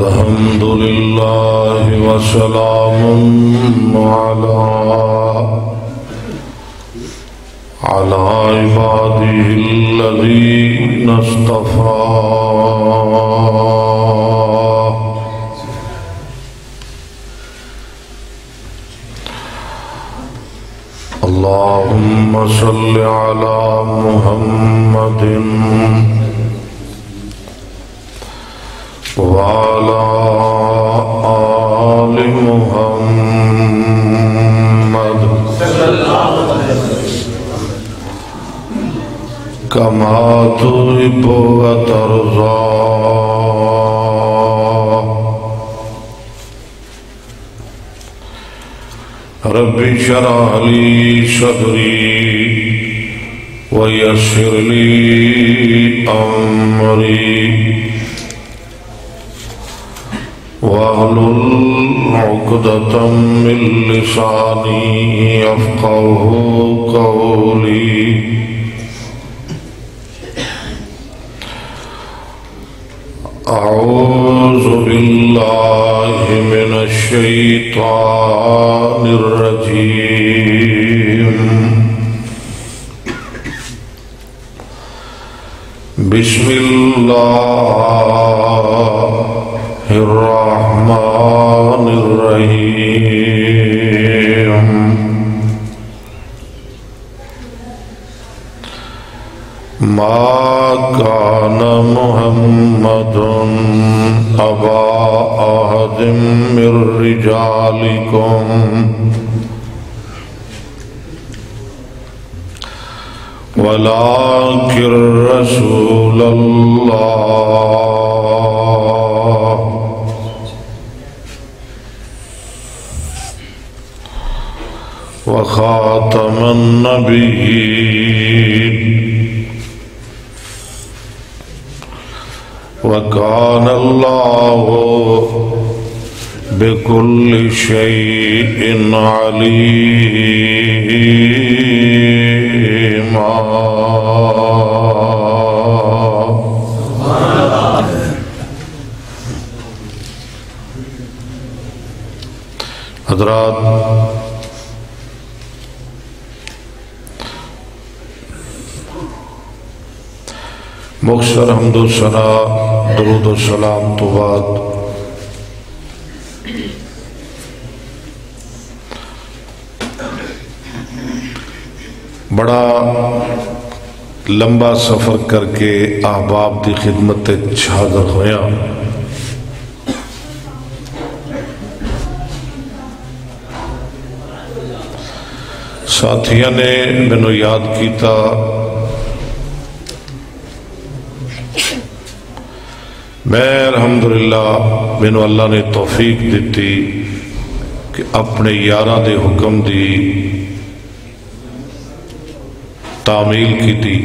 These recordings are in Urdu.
الحمد لله وسلام على عباده الذين اصطفى اللهم صل على محمد وعلى آل محمد كما تحب وترضى رب اشرح لي صدري ويسر لي أمري واحلل عقدة من لساني يفقهوا قولي أعوذ بالله من الشيطان الرجيم بسم الله الرحمن الرحيم ما كان محمد أبا أحد من رجالكم ولكن رسول الله وخاتم النبيين وكان الله بكل شيء عليما حضرات، مختصر حمد و ثنا درود و سلام تو بعد بڑا لمبا سفر کر کے احباب دی خدمت حاضر ہویا۔ ساتھیاں نے مینوں یاد کیتا میں الحمدللہ مینوں اللہ نے توفیق دیتی کہ اپنے یاراں دے حکم دی تعمیل کی تھی۔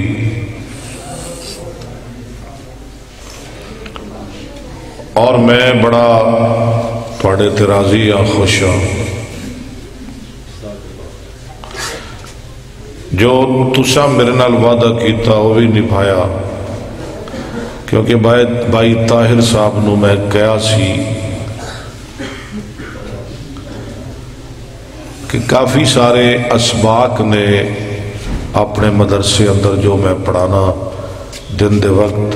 اور میں بڑا تھوڑے تے راضی ہاں، خوش ہاں جو تساں میرے نال وعدہ کیتا وہ بھی نبھایا، کیونکہ بھائی طاہر صاحب نو میں کہا سی کہ کافی سارے اسباق نے اپنے مدرسے اندر جو میں پڑھانا دن دے وقت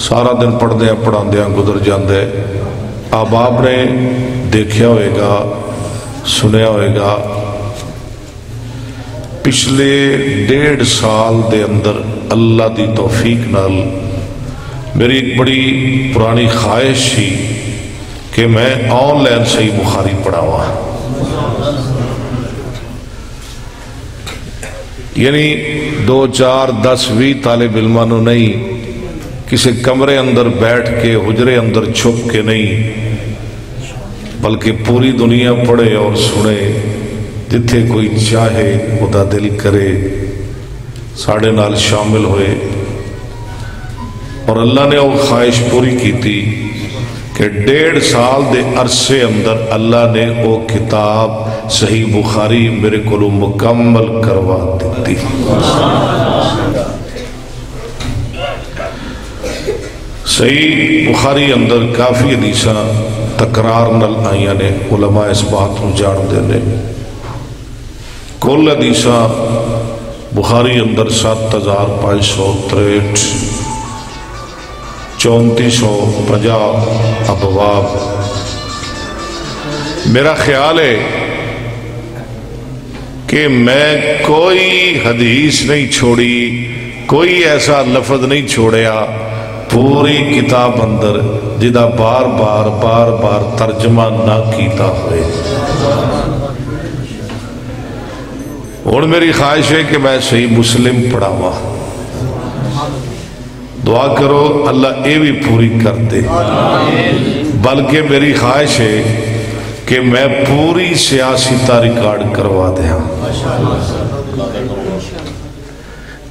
سارا دن پڑھدے پڑھاندیاں گزر جاندے، احباب نے دیکھیا ہوئے گا، سنیا ہوئے گا۔ پچھلے 1.5 سال دے اندر اللہ دی توفیق نال میری ایک بڑی پرانی خواہش تھی کہ میں آن لائن صحیح بخاری پڑھاواں، یعنی 2 4 10 20 طالب علمانوں نہیں، کسی کمرے اندر بیٹھ کے حجرے اندر چھپ کے نہیں، بلکہ پوری دنیا پڑھے اور سنے، جتھے کوئی چاہے خدا دل کرے ساڑھے نال شامل ہوئے۔ اور اللہ نے وہ خواہش پوری کی تھی کہ 1.5 سال دے عرصے اندر اللہ نے وہ کتاب صحیح بخاری میرے کو مکمل کروا دیتی۔ صحیح بخاری اندر کافی حدیثاں تکرار نال آئیاں نے، علماء اس بات کو جانتے ہیں۔ کل حدیثاں بخاری اندر 7563 3450 ابواب۔ میرا خیال ہے کہ میں کوئی حدیث نہیں چھوڑی، کوئی ایسا لفظ نہیں چھوڑیا پوری کتاب اندر جدا بار بار ترجمہ نہ کیتا ہوئے۔ اور میری خواہش ہے کہ میں صحیح مسلم پڑھاواں، دعا کرو اللہ اے بھی پوری کر دے۔ بلکہ میری خواہش ہے کہ میں پوری سیاستہ ریکارڈ کروا دیا۔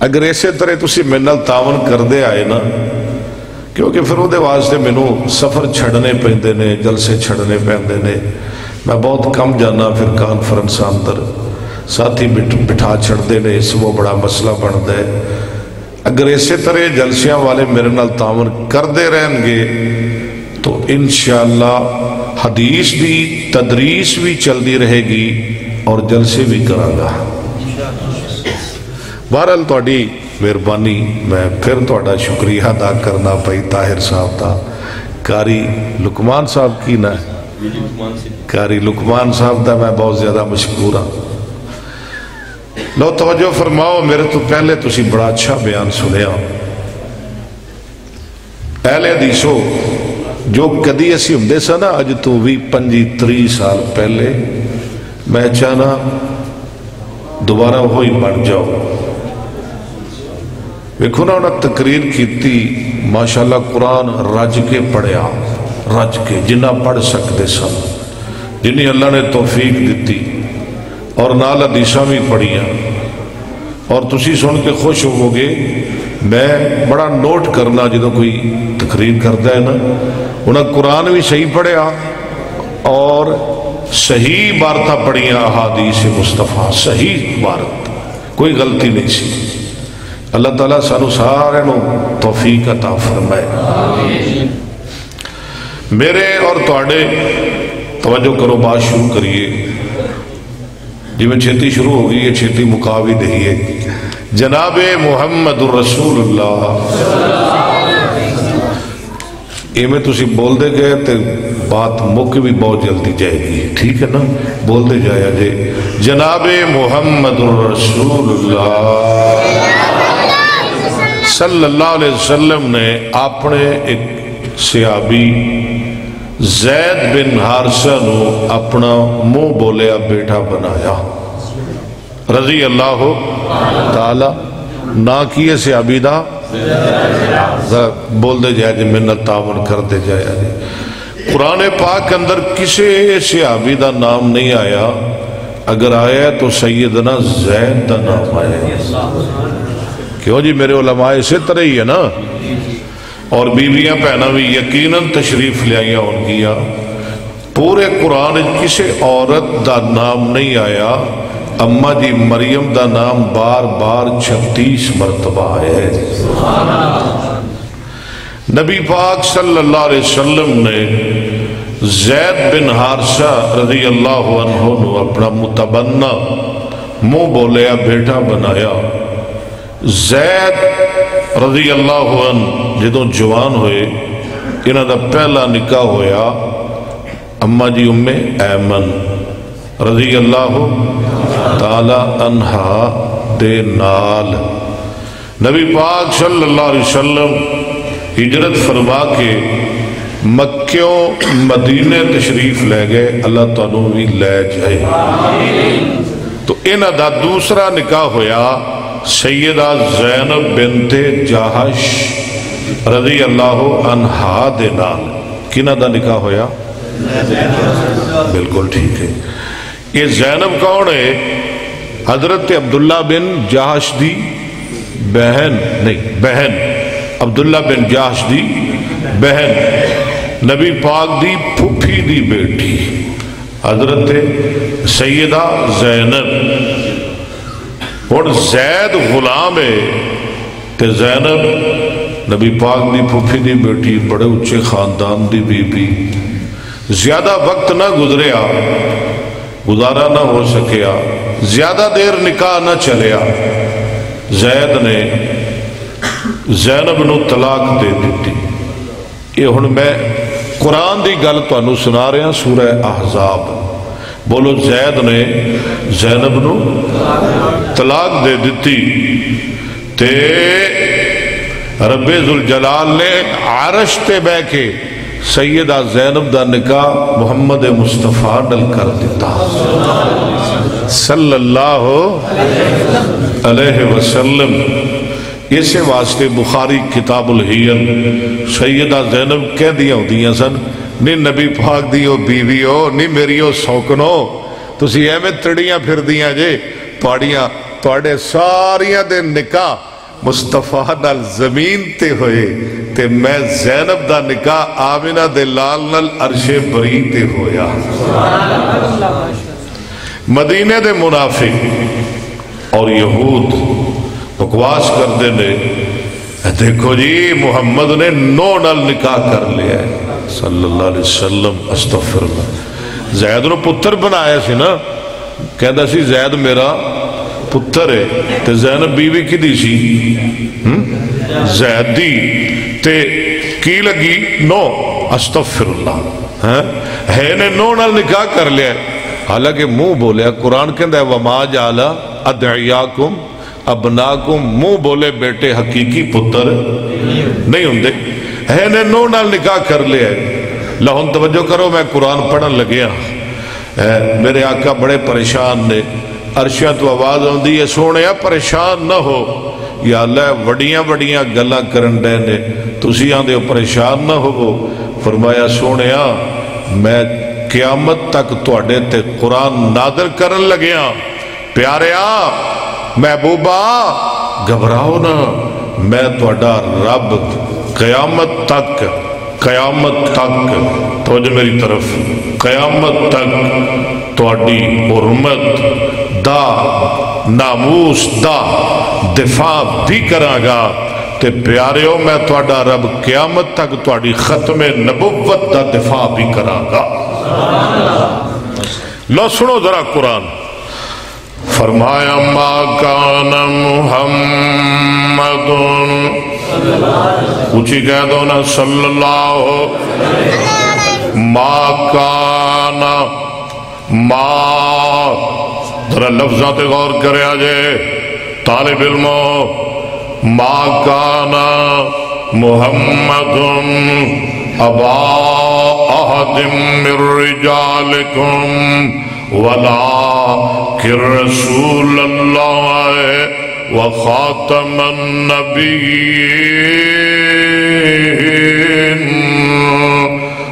اگر ایسے طرح تسی میرے نال تعاون کر دے آئے نا، کیونکہ پھر وہ دے واسطے مینوں سفر چھڑنے پیندے نے، جلسے چھڑنے پیندے نے، میں بہت کم جانا پھر کانفرنس اندر، ساتھی بٹھا چھڑتے نے، اس وہ بڑا مسئلہ بنتا ہے۔ اگر ایسے طرح جلسیاں والے میرے نال تعاون کر دے رہیں گے تو انشاءاللہ حدیث دی تدریس بھی چلتی رہے گی اور جلسے بھی کرا گا۔ بہرحال تہاڈی مہربانی، میں پھر تہاڈا شکریہ ادا کرنا پئی طاہر صاحب دا، قاری لقمان صاحب کی نا، قاری لقمان صاحب دا میں بہت زیادہ مشکور ہاں۔ لو توجہ فرماؤ، میرے تو پہلے تسی بڑا اچھا بیان سنیا۔ اہل حدیثو جو کدی اسی ہندے سا نا، اج تو بھی 25-30 سال پہلے، میں چاہنا دوبارہ وہی بن جاؤ۔ ویکھو نا انہاں تقریر کیتی، ماشاءاللہ قرآن رج کے پڑھیا، رج کے جنہ پڑھ سکتے سن، جنہیں اللہ نے توفیق دیتی، اور نال حدیثاں بھی پڑھیاں، اور تسی سن کے خوش ہو گے۔ میں بڑا نوٹ کرنا جدوں کوئی تقریر کرتا ہے نا، انہاں قرآن بھی صحیح پڑھیا اور صحیح عبارتاں پڑھیاں، احادیث مصطفیٰ صحیح عبارت، کوئی غلطی نہیں سی۔ اللہ تعالیٰ سانو سارے نو توفیق عطا فرمائے۔ میرے اور تواڈے توجہ کرو، بات شروع کریے، جی میں چھیتی شروع ہو گئی ہے، چھیتی مکا بھی دہیے۔ جناب محمد الرسول اللہ، یہ میں تسی بول دے گئے تو بات مک بھی بہت جلدی جائے گی، ٹھیک ہے نا؟ بول دے جایا جے جناب محمد الرسول اللہ صلی اللہ علیہ وسلم نے اپنے ایک صحابی زید بن حارثہ نو اپنا منہ بولیا بیٹا بنایا، رضی اللہ تعالی نہ کیے صحابی دا، بول دے جائے جی منت تعاون کر دے جایا جی۔ قرآن پاک اندر کسی صحابی دا نام نہیں آیا، اگر آیا تو سیدنا زید دا نام آیا۔ کیوں جی؟ میرے علماء اسی طرح ہی ہے نا، اور بیویاں پہنا بھی یقیناً تشریف لے آئیاں ان کیا۔ پورے قرآن کسی عورت دا نام نہیں آیا، اماں جی مریم دا نام بار بار 36 مرتبہ ہے۔ نبی پاک صلی اللہ علیہ وسلم نے زید بن حارثہ رضی اللہ عنہ نے اپنا متبنہ منہ بولیا بیٹا بنایا۔ زید رضی اللہ عنہ جدوں جوان ہوئے، انہاں دا پہلا نکاح ہویا اماں جی ام ایمن رضی اللہ تعالی عنہا دے نال۔ نبی پاک صلی اللہ علیہ وسلم ہجرت فرما کے مکیوں مدینے تشریف لے گئے، اللہ تعالیٰ بھی لے جائے۔ تو انہاں دا دوسرا نکاح ہویا سیدہ زینب بنت جہش رضی اللہ عنہا دے نال۔ کنہ دا نکاح ہویا؟ بالکل ٹھیک ہے۔ یہ زینب کون ہے؟ حضرت عبداللہ بن جہش دی بہن، نہیں بہن، عبداللہ بن جہش دی بہن، نبی پاک دی پھپھی دی بیٹی حضرت سیدہ زینب۔ اور زید غلام ہے تے زینب نبی پاک دی پھوپھی دی بیٹی، بڑے اچھے خاندان دی بی بی، زیادہ وقت نہ گزریا، گزارا نہ ہو سکیا، زیادہ دیر نکاح نہ چلیا، زید نے زینب نو طلاق دے دیتی۔ یہ ہن میں قرآن دی گل تانوں سنا رہا، سورہ احزاب۔ بولو، زید نے زینب نو طلاق دے دیتی تے رب ذوالجلال نے عرش تے بہ کے سیدہ زینب دا نکاح محمد مصطفیٰ نال کر دیتا صلی اللہ علیہ وسلم۔ اسے واسطے بخاری کتاب الحیل سیدہ زینب کہہ دیا ہوندیاں سن، نہیں نبی پاک دیو بیویو، نہیں میریو سوکنو، تسی ایویں تڑیاں پھر دیاں جے پاڑیاں، تواڈے ساریاں دے نکاح مصطفیٰ نال زمین تے ہوئے تے میں زینب دا نکاح آمنہ دے لال نال عرش بری تے ہویا۔ مدینے دے منافق اور یہود بکواس کر دے نے، دیکھو جی محمد نے 9 نال نکاح کر لیا ہے صلی اللہ علیہ وسلم۔ استغفر اللہ۔ زید نو پتر بنایا سی نا، کہندا سی زید میرا پتر ہے، تے زینب بیوی کی دی سی زید دی، تے کی لگی 9۔ استغفر اللہ، ہے نے 9 نال نکاح کر لیا ہے، حالانکہ منہ بولیا۔ قرآن کہندا ہے وما جعل ادعیاکم ابناکم، منہ بولے بیٹے حقیقی پتر نہیں ہوندے، ہے نے 9 نال نکاح کر لیا ہے۔ لہن توجہ کرو، میں قرآن پڑھن لگیا، میرے آقا بڑے پریشان نے، عرشاں تو آواز ہوندی ہے سونیا پریشان نہ ہو، یا اللہ وڈیاں وڈیاں گلاں کرن دے نے، تسی آندے پریشان نہ ہو۔ فرمایا سونیا میں قیامت تک تواڈے تے قرآن نادر کرن لگیا، پیاریا محبوبہ گھبراؤ نہ، میں تواڈا رب قیامت تک توجہ میری طرف، قیامت تک تواڈی حرمت دا ناموس دا دفاع بھی کراں گا، تے پیاریو میں تواڈا رب قیامت تک تواڈی ختم نبوت دا دفاع بھی کراں گا۔ لو سنو ذرا قرآن، فرمایا ما کان محمد، اونچی کہہ دو نا صلی اللہ، ما کان، ما ذرا لفظات غور کرے آجے طالب علموں، ما کان محمد ابا احد من رجالکم ولكن رسول الله وخاتم النبيين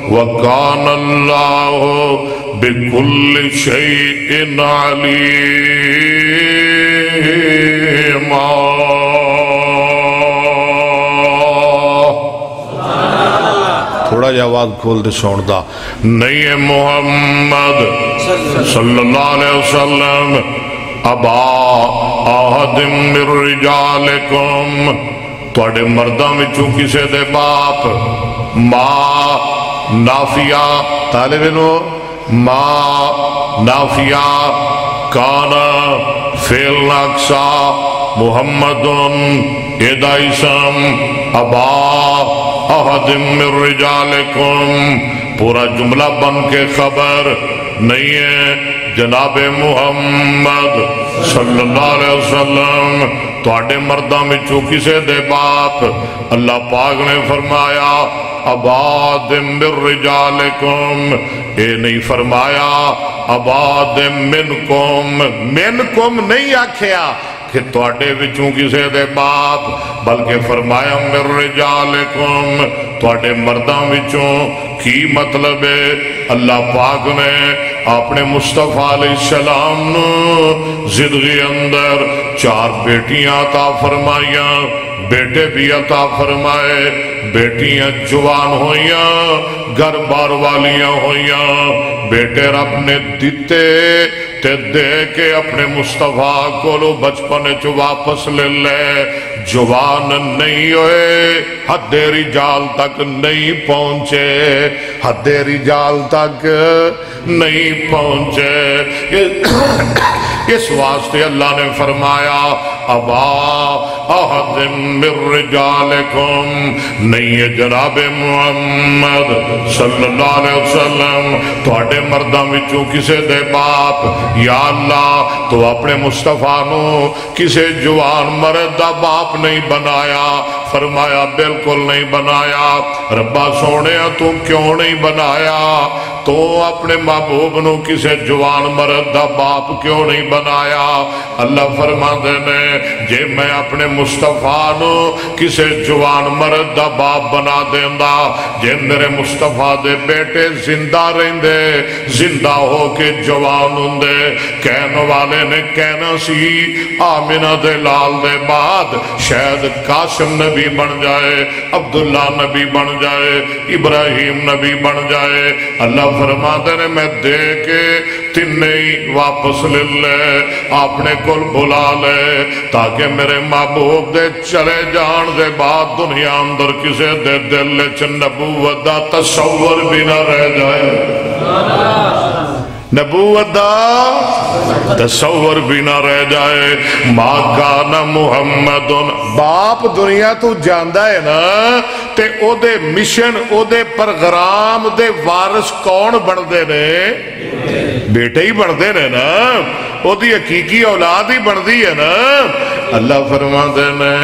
وكان الله بكل شيء عليما۔ تھوڑا جا آواز کھول دے سوندہ، نہیں ہے محمد صلی اللہ علیہ وسلم ابا احد من رجالکم، تواڈے مرداں وچوں کسے دے باپ، ما نافیہ، طالب علم ما نافیہ، کانا فعل ناقصہ، محمد ادا اسم، ابا احد من رجالکم پورا جملہ بن کے خبر نہیں ہے۔ جناب محمد صلی اللہ علیہ وسلم تواڈے مرداں وچوں کسے دے باپ، اللہ پاک نے فرمایا اباد من رجالکم، اے نہیں فرمایا اباد منکم، منکم نہیں آکھیا کہ تواڈے وچوں کسے دے باپ، بلکہ فرمایا من رجالکم، تواڈے مرداں وچوں۔ کی مطلب ہے؟ اللہ پاک نے اپنے مصطفیٰ علیہ السلام نو زندگی اندر 4 بیٹیاں عطا فرمائیاں، بیٹے بھی عطا فرمائے، بیٹیاں جوان ہویاں، گھر بار والیاں ہویاں، بیٹے رب نے دیتے تے دے کے اپنے مصطفیٰ کو لو بچپن چ واپس لے لے جوان نہیں ہوئے حد رجال تک نہیں پہنچے حد رجال تک نہیں پہنچے اس واسطے اللہ نے فرمایا ابا احد من رجالکم نہیں ہے جناب محمد صلی اللہ علیہ وسلم تواڈے مرداں وچوں کسے دے باپ یا اللہ تو اپنے مصطفیٰ نو کسے جوان مرد دا باپ نہیں بنایا فرمایا بالکل نہیں بنایا ربا سونے تو کیوں نہیں بنایا تو اپنے محبوب نو کسے جوان مرد دا باپ کیوں نہیں بنایا اللہ فرماندے نے جے میں اپنے مصطفیٰ نو کسے جوان مرد دا باپ بنا دیندا جے میرے مصطفیٰ دے بیٹے زندہ رہندے زندہ ہو کے جوان ہوندے کہنے والے نے کہنا سی آمنہ دے لال دے بعد شاید قاسم نبی بن جائے عبداللہ نبی بن جائے ابراہیم نبی بن جائے اللہ فرماتے نے میں دے کے تینہیں واپس لے لے اپنے کل بلا لے تاکہ میرے محبوب دے چلے جان دے بعد دنیا اندر کسے دے دل چ نبوت دا تصور بھی نہ رہ جائے نبوت دا تصور بھی نہ رہ جائے ما کان محمد باپ دنیا تو جاندہ ہے نا تے او دے مشن او دے پروگرام دے وارث کون بن دے نے بیٹے ہی بن دے نا او دی حقیقی اولاد ہی بن دی ہے نا اللہ فرما دے نے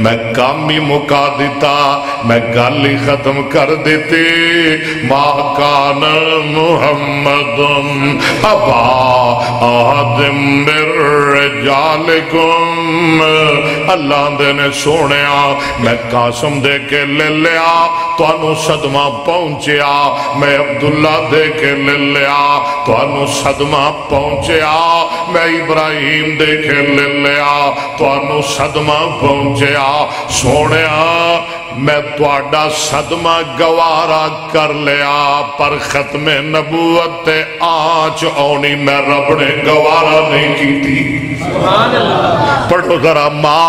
میں کام ہی مکا دیتا میں گل ہی ختم کر دیتی ما کان محمد ابا احد من رجالکم اللہ دے نے سونیا میں قاسم دے کے لے لیا تو انو صدمہ پہنچیا میں عبداللہ دے کے لے لیا تو انو صدمہ پہنچیا میں ابراہیم دے کے لے لیا تو انو صدمہ پہنچیا سونیا میں تواڈا صدمہ گوارا کر لیا پر ختم نبوت تے آنچ آنی میں رب نے گوارا نہیں کی تھی پڑھو ذرا ما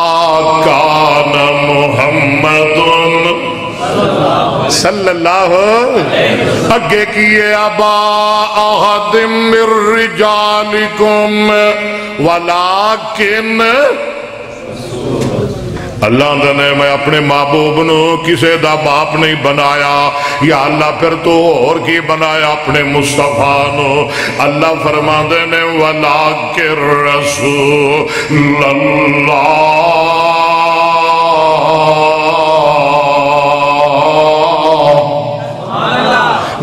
کان محمد صلی اللہ اگے کیے ابا احد من رجالکم ولیکن اللہ نے میں اپنے محبوب نو کسے دا باپ نہیں بنایا یا اللہ پھر تو اور کی بنایا اپنے مصطفیٰ نو اللہ فرما دے نے ولیکن رسول اللہ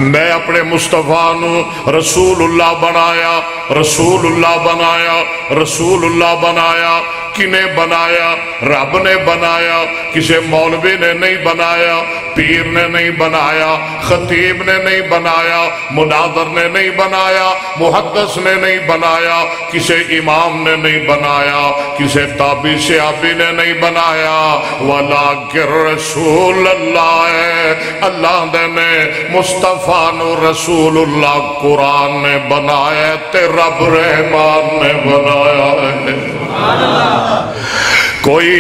میں اپنے مصطفیٰ نو رسول اللہ بنایا رسول اللہ بنایا رسول اللہ بنایا کنے بنایا رب نے بنایا کسے مولوی نے نہیں بنایا پیر نے نہیں بنایا خطیب نے نہیں بنایا مناظر نے نہیں بنایا محدث نے نہیں بنایا کسے امام نے نہیں بنایا کسے تابعی صحابی نے نہیں بنایا ولیکن رسول اللہ ہے اللہ نے مصطفیٰ نو رسول اللہ قرآن نے بنایا تے رب رحمان نے بنایا ہے کوئی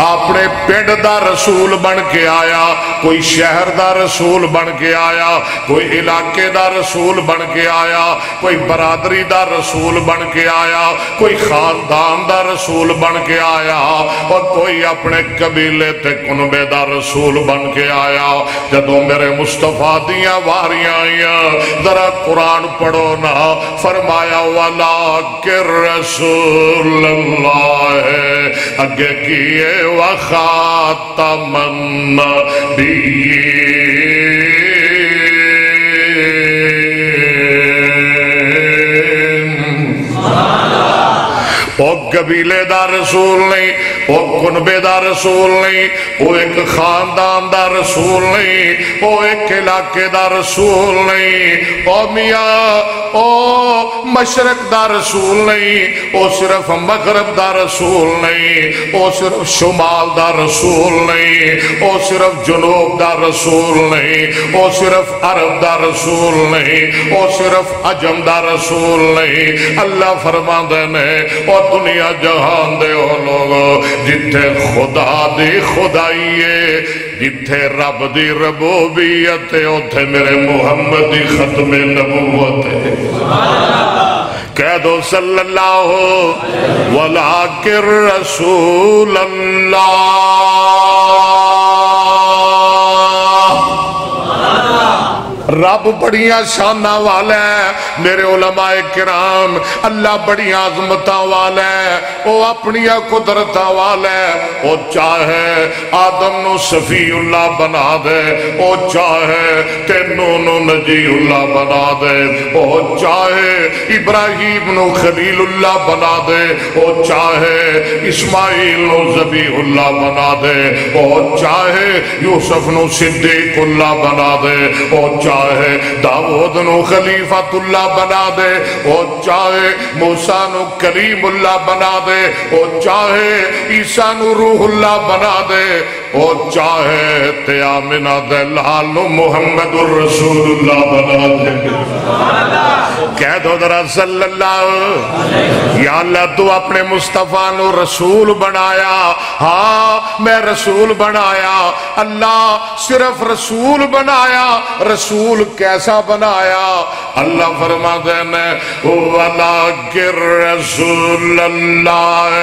اپنے پنڈ دا رسول بن کے آیا کوئی شہر دا رسول بن کے آیا کوئی علاقے دا رسول بن کے آیا کوئی برادری دا رسول بن کے آیا کوئی خاندان دا رسول بن کے آیا اور کوئی اپنے قبیلے تے کنبے دا رسول بن کے آیا جدو میرے مصطفیٰ دیاں واریاں آئیاں ذرا قرآن پڑھو نا فرمایا ولیکن رسول اللہ ہے اگے کیے وخاتم النبیین او قبیلے دا رسول نہیں، او کنبے دا رسول نہیں، او ایک خاندان دا رسول نہیں، او ایک علاقے دا رسول نہیں، او میاں او مشرق دا رسول نہیں، او صرف مغرب دا رسول نہیں، او صرف شمال دا رسول نہیں، او صرف جنوب دا رسول نہیں، او صرف عرب دا رسول نہیں، او صرف عجم دا رسول نہیں۔ اللہ فرما دینے او دنیا جہان دے ہو لوگو جتھے خدا دی خدائیے، جتھے رب دی ربوبیت ہے، اتھے میرے محمد دی ختم نبوت ہے۔ کہہ دو صلی اللہ ولیکن رسول اللہ۔ رب بڑیاں شانہ والا ہے میرے علماء کرام، اللہ بڑیاں عظمتاں والا ہے، وہ اپنی قدرتاں والا ہے۔ وہ چاہے آدم نو صفی اللہ بنا دے، وہ چاہے تے نون و نجی اللہ بنا دے، وہ چاہے ابراہیم نو خلیل اللہ بنا دے، وہ چاہے اسماعیل نو ذبیح اللہ بنا دے، وہ چاہے یوسف نو صدیق اللہ بنا دے، وہ چاہے داؤد نو خلیفۃ اللہ بنا دے، وہ چاہے موسیٰ نو کریم اللہ بنا دے، وہ چاہے عیسیٰ نو روح اللہ بنا دے، وہ چاہے تے آمنہ دے لال نو محمد الرسول اللہ بنا دے۔ کہہ دو ذرا صلی اللہ، یا اللہ تو اپنے مصطفیٰ نو رسول بنایا، ہاں میں رسول بنایا، اللہ صرف رسول بنایا، رسول کیسا بنایا؟ اللہ فرما دینے وَلَكِنْ رَسُولَ اللَّهِ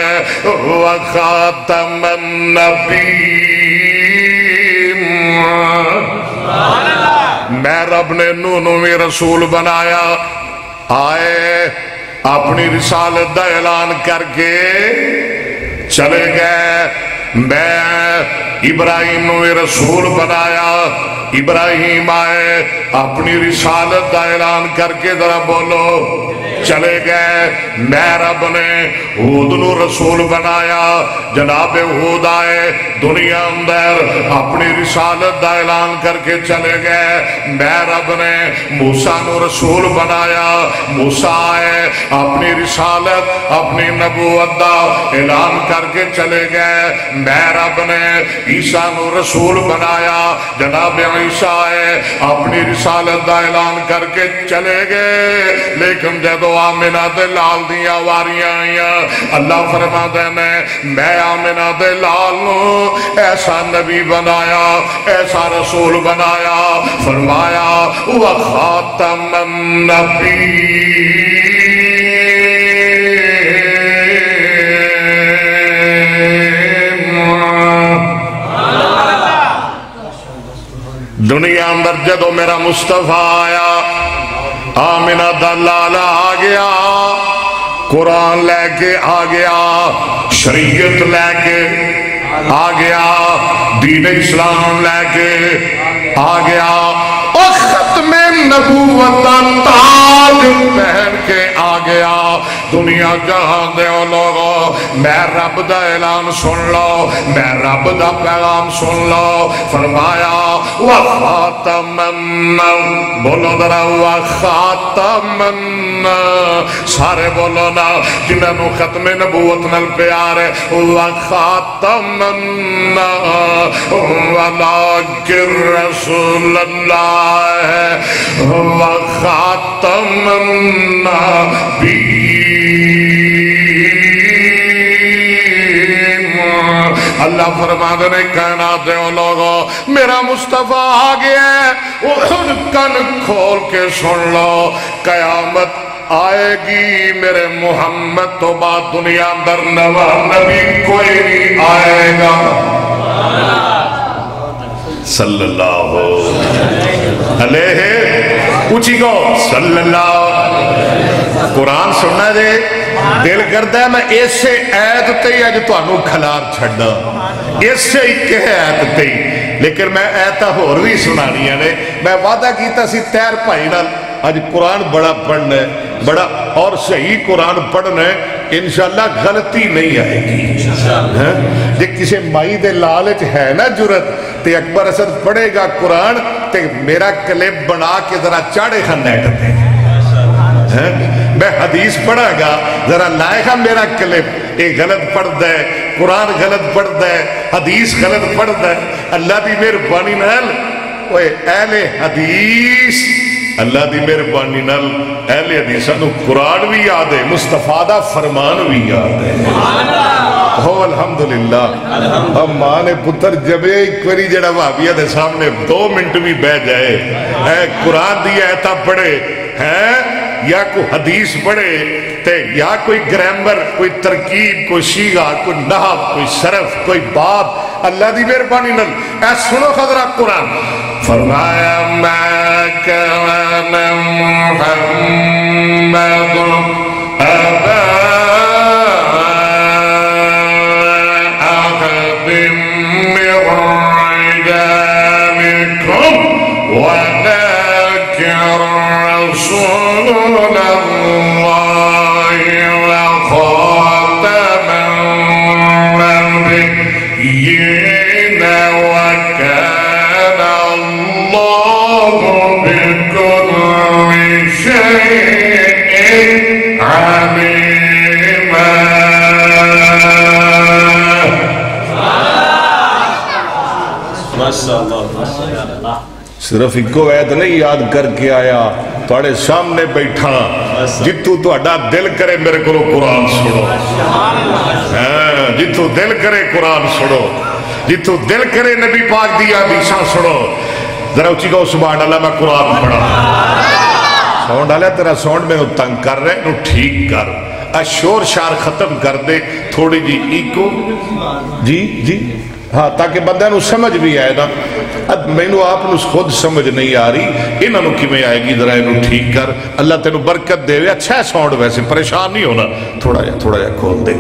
وَخَاتَمَ النَّبِيِّينَ۔ میں رب نے نونوں میں رسول بنایا، آئے اپنی رسالت دا اعلان کر کے چلے گئے۔ میں ابراہیم نے رسول بنایا، ابراہیم آئے اپنی رسالت دا اعلان کر کے ذرا بولو چلے گئے۔ میں رب نے ہود نو رسول بنایا، جناب ہود آئے دنیا اندر اپنی رسالت دا اعلان کر کے چلے گئے۔ میں رب نے موسیٰ نو رسول بنایا، موسیٰ آئے اپنی رسالت اپنی نبوت دا اعلان کر کے چلے گئے۔ میں رب نے عیسیٰ نو رسول بنایا، جناب عیسیٰ آئے اپنی رسالت دا اعلان کر کے چلے گئے۔ لیکن جدو آمنہ دے لال دیاں واریاں آئیاں، اللہ فرما دینے میں آمنہ دے لال نو ایسا نبی بنایا، ایسا رسول بنایا، فرمایا وَخَاتَمَ النَّبِيِّينَ۔ دنیا اندر جدو میرا مصطفیٰ آیا، آمنہ دا لالا آ گیا، قرآن لے کے آ گیا، شریعت لے کے آ گیا، دین اسلام لے کے آ گیا، اور ختم نبوت تاج پہن کے آ گیا۔ دنیا جہاں دے لوگو میں رب دا اعلان سن لو، میں رب دا پیغام سن لو، فرمایا وَخَاتَمَ النَّبِيِّينَ۔ بولو ذرا وَخَاتَمَ النَّبِيِّينَ، سارے بولو نا جنہاں نو ختم نبوت نال پیار ہے، وَخَاتَمَ النَّبِيِّينَ وَلَكِنْ رَسُولَ اللَّهِ وَخَاتَمَ النَّبِيِّينَ۔ اللہ فرما دے کائنات دے لوگو میرا مصطفیٰ آ گیا ہے، وہ کن کھول کے سن لو، قیامت آئے گی میرے محمد تو بعد دنیا اندر نوا نبی کوئی نہیں آئے گا۔ صلی اللہ علیہ اونچی کو صلی اللہ۔ قرآن سننا دے دل کرتا ہے میں اسے ایت تے ہی اج تانوں کھلار چھڑنا، اسے ایک ایت تے ہی، لیکن میں ایتاں ہور بھی سنانیاں نے۔ میں وعدہ کیتا سی تیر بھائی نال آج قرآن بڑا پڑھنا ہے بڑا اور صحیح قرآن پڑھنا ہے انشاءاللہ غلطی نہیں آئے گی جے کسی مائی دے لالچ ہے نا جرت تے اکبر اسد پڑھے گا قرآن تے میرا کلپ بنا کے ذرا چاڑے خان نیٹ دے میں حدیث پڑھا گا ذرا لائے گا میرا کلپ ایک غلط پڑھ دے قرآن غلط پڑھ دے حدیث غلط پڑھ دے اللہ دی مہربانی نال اوے اہل حدیث اللہ دی مہربانی نال اہل حدیثاں نو قرآن بھی یاد ہے مصطفیٰ دا فرمان بھی یاد ہے ہو الحمدللہ اب ماں نے پتر جبے ایک وری جڑا وہابیہ دے سامنے 2 منٹ بھی بہ جائے قرآن دی ایتا پڑھے یا کوئی حدیث پڑھے تے یا کوئی گرامر کوئی ترکیب کوئی شیغہ کوئی نحو کوئی صرف کوئی باب اللہ دی مہربانی نال اے سنو خضرہ قرآن فرمایا ما كان محمد أبا أحد من رجالكم ولكن رسول الله وخاتم النبيين وكان الله بكل شيء عليما صرف ایکو ایت نہیں یاد کر کے آیا تھوڑے سامنے بیٹھا جتو تو اڈا دل کرے میرے کو قرآن سنو جتو دل کرے قرآن سنو جتو دل کرے نبی پاک دیا حدیثاں سنو ذرا اچھی کہو سبحان اللہ میں قرآن پڑھا ساؤنڈ آلیا تیرا ساؤنڈ میں تنگ کر رہے نو ٹھیک کر شور شار ختم کر دے تھوڑی جی ایکو جی ہاں تاکہ بندہ نو سمجھ بھی آئے نا اب میں نو آپ نو خود سمجھ نہیں آ رہی انہاں نو کی میں آئے گی ذرا انہوں ٹھیک کر اللہ تینو برکت دے وے اچھا ہے ساؤنڈ ویسے پریشان نہیں ہونا تھوڑا جا کھول دے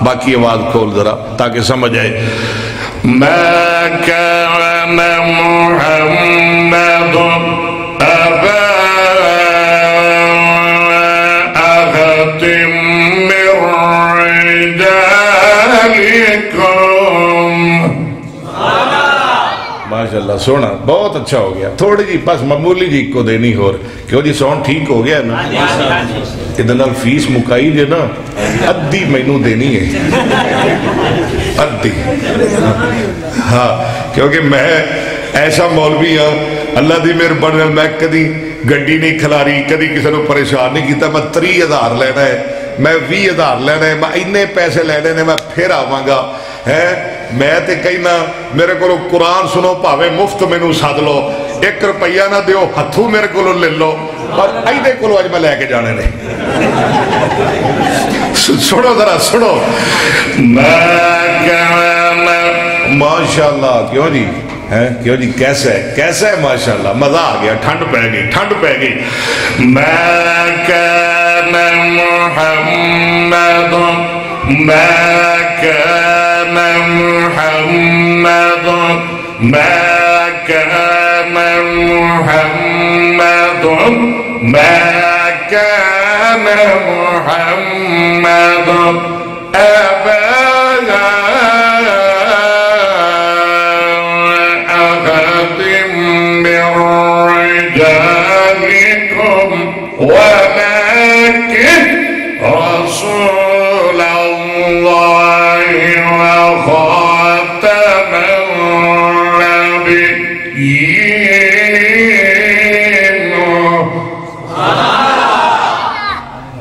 باقی آواز کھول ذرا تاکہ سمجھ آئے ما كان محمد أبا أحد من رجالكم ماشاءاللہ سونا بہت اچھا ہو گیا تھوڑی جی بس معمولی جی کو دینی ہو کیوں جی ساؤنڈ ٹھیک ہو گیا نا ادھر فیس مکائی جے نا ادھی مینوں دینی ہے ادھی ہاں کیونکہ میں ایسا مولوی ہاں اللہ دی مہربانی میں کدی گڈی نہیں کھلاری کدی کسی نے پریشان نہیں کیتا میں 30,000 لینا ہے میں 20,000 لینا ہے میں اتنے پیسے لینے نے میں پھر آواں گا میں تے کہنا میرے کو قرآن سنو پاوے مفت میں نو ساتھ لو 1 روپیہ نہ دیو ہتھو میرے کو لے لو اور ایدے کو آج میں لے کے جانے نے سنو ذرا سنو ماشاءاللہ کیوں جی کیوں جی کیسا ہے ماشاءاللہ مزہ آ گیا ٹھنڈ پہ گئی ما كان محمد أبا أحد من رجالكم ولكن رسول الله وخاتم النبيين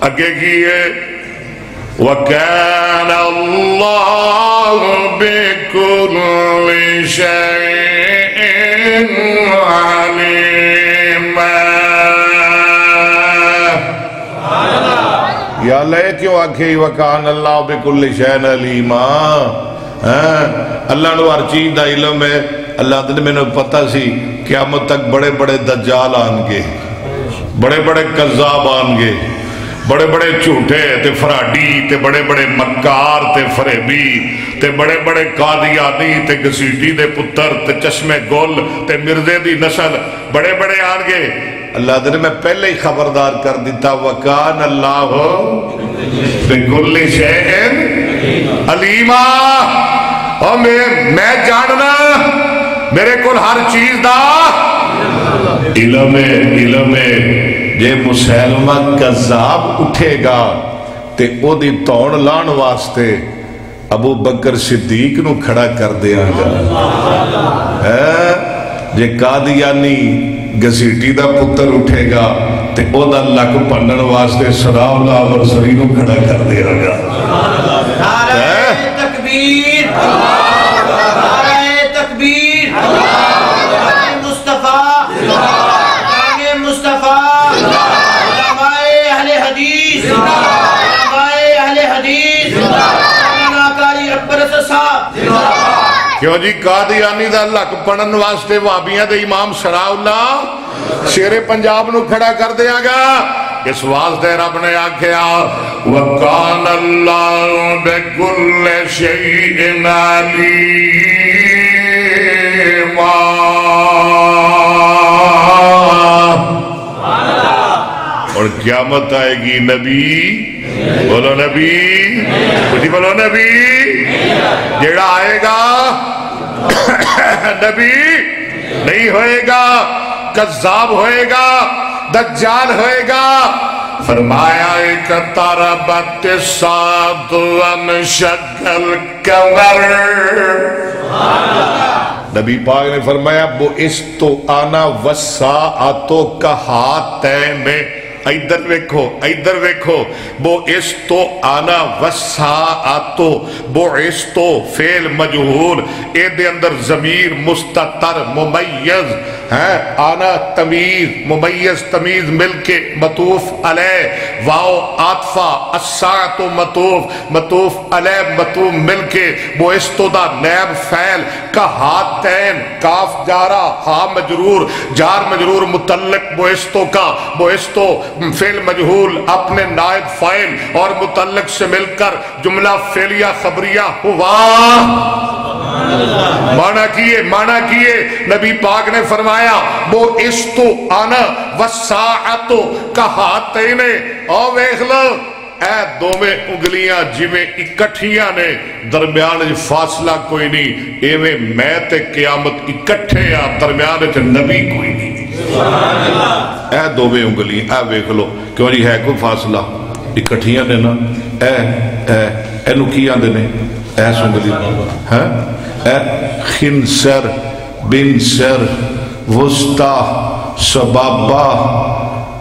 اگے کیے وَكَانَ اللَّهُ بِكُلِّ شَيْءٍ عَلِيمًا یا اللہ کیوں آکھے وَكَانَ اللَّهُ بِكُلِّ شَيْءٍ عَلِيمًا اللہ نے ہر چیز دا علم ہے اللہ نے میں نے پتہ سی قیامت تک بڑے بڑے دجال آنگے بڑے بڑے قذاب آنگے بڑے بڑے جھوٹے تے فراڈی تے بڑے بڑے مکار تے فریبی تے بڑے بڑے قادیانی تے گسیٹی دے پتر تے چشمے گل تے مرزے دی نسل بڑے بڑے آن گے. اللہ نے میں پہلے ہی خبردار کر دیتا وَكَانَ اللَّهُ بِكُلِّ شَيْءٍ عَلِيمًا. اور میں جاننا میرے کول ہر چیز دا علم ہے. جے مسلمہ کذاب اٹھے گا تے او دی توڑ لان واسطے ابو بکر صدیق نو کھڑا کر دیا گا. جے قادیانی گزیٹی دا پتر اٹھے گا تے او دا لک پنن واسطے صداء اللہ ورسری نو کھڑا کر دیا گا. نعرہ تکبیر، نعرہ تکبیر، نعرہ مصطفیٰ، نعرہ مصطفیٰ، علماء اہل حدیث، علماء اہل حدیث، علماء کاری اکبر صاحب. کیوں جی قادیانی دا لک پڑھن واسطے وہابیاں دے امام شرع اللہ شیر پنجاب نو کھڑا کر دیا گا. اس واسطے رب نے آکھیا وَكَانَ اللَّهُ بِكُلِّ شَيْءٍ عَلِيمًا. اور قیامت آئے گی نبی بولو نبی کچھ بولو نبی جیڑا آئے گا نبی نہیں ہوئے گا کذاب ہوئے گا دجال ہوئے گا. فرمایا اقتربت الساعة وانشق القمر. نبی پاک نے فرمایا بعثت انا والساعة كهاتین. ادھر ویکھو بعثت انا والساعة بعثت فعل مجہول اے دے اندر ضمیر مستتر ممیز ہے آنا تمیز ممیز تمیز مل کے مطوف علیہ واو عاطفہ الساعة مطوف علیہ مطوف مل کے بعثت دا نیب فعل کہاتین کاف جارا ہا مجرور جار مجرور متعلق بعثتو کا بعثتو فعل مجہول اپنے نائب فاعل اور متعلق سے مل کر جملہ فعلیہ خبریہ ہوا. معنی کیے نبی پاک نے فرمایا بعثت انا والساعۃ کہاتین. او ویکھ لو اے دوویں انگلیاں جویں اکٹھیاں نے درمیان فاصلہ کوئی نہیں ایویں میں تے قیامت اکٹھے آ درمیان وچ نبی کوئی نہیں. اے دوویں انگلی اے ویکھ لو کیوں جی ہے کوئی فاصلہ اکٹھیاں نے نا اے نو کی آندے نے ایس انگلی ہاں اے خنسر بنسر وسطی سبابہ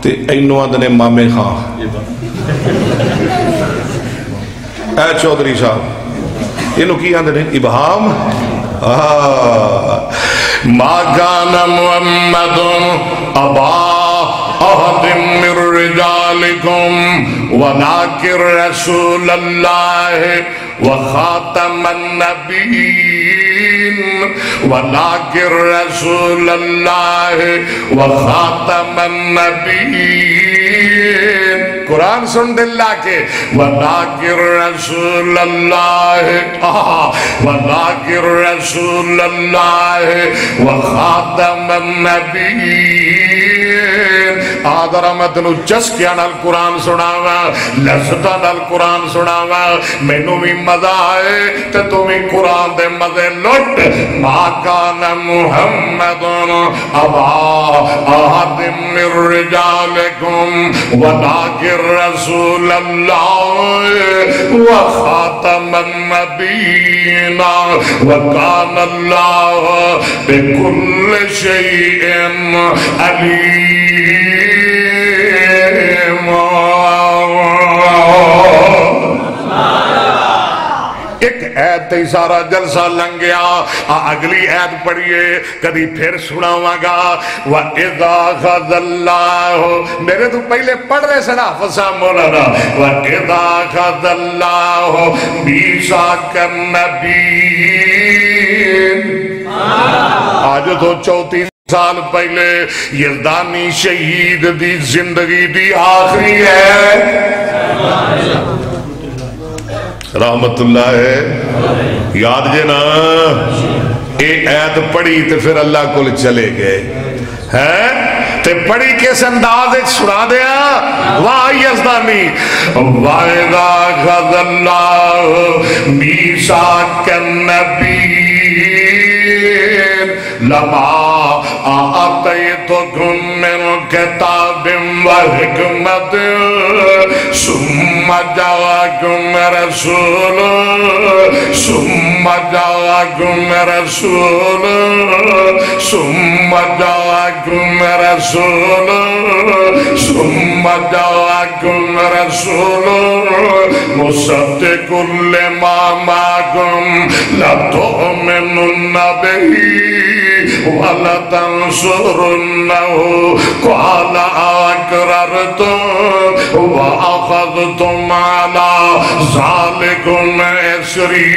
تے اینو آندے نے مامے خان. اے چودھری صاحب اینو کی آندے نے ابہام. ما كان محمد ابا احد من رجالكم ولكن رسول الله وخاتم النبيين ولكن رسول الله وخاتم النبيين. قرآن سن دلہ کے وَلَكِنْ رَسُولَ اللَّهِ وَلَكِنْ رَسُولَ اللَّهِ وَخَاتَمَ النَّبِيِّينَ. آدھر احمد نو چسکیاں نال قرآن سناوا لذتاں نال قرآن سناوا مینوں بھی مزہ آئے تے تمہیں قرآن دے مزے لٹ. ما کان محمد ابا احد من رجالکم ولکن رسول اللہ وخاتم النبیین وکان اللہ بکل شیء علیم. ایک عید تے سارا جلسہ لنگ گیا. اگلی عید پڑھئے کدی پھر سناواں گا. وَإِذَا خَذَ اللَّهُ میرے تو پہلے پڑھ رہے سنا حافظ مولانا وَإِذَا خَذَ اللَّهُ مِيثَاقَ النَّبِيِّينَ. آج تو 34 سال پہلے یزدانی شہید دی زندگی دی آخری ہے رحمت اللہ ہے یاد جے نا اے ایت پڑھی تے پھر اللہ کو چلے گئے ہیں تے پڑھی کس انداز سنا دیا واہ یزدانی وَإِذَا خَذَ اللَّهُ مِيثَاقَ النَّبِيِّينَ لَمَا آتَيْتُكُم مِّن كِتَابٍ وَحِكْمَةٍ ثُمَّ جَاءَكُم رَسُولٌ مُصَدِّقٌ لِّمَا مَعَكُمْ لَتُؤْمِنُنَّ بِهِ وَلَتَنصُرُنَّهُ قَالَ أَقْرَرْتُمْ وَأَخَذْتُمْ عَلَى ذَلِكُمْ إِصْرِي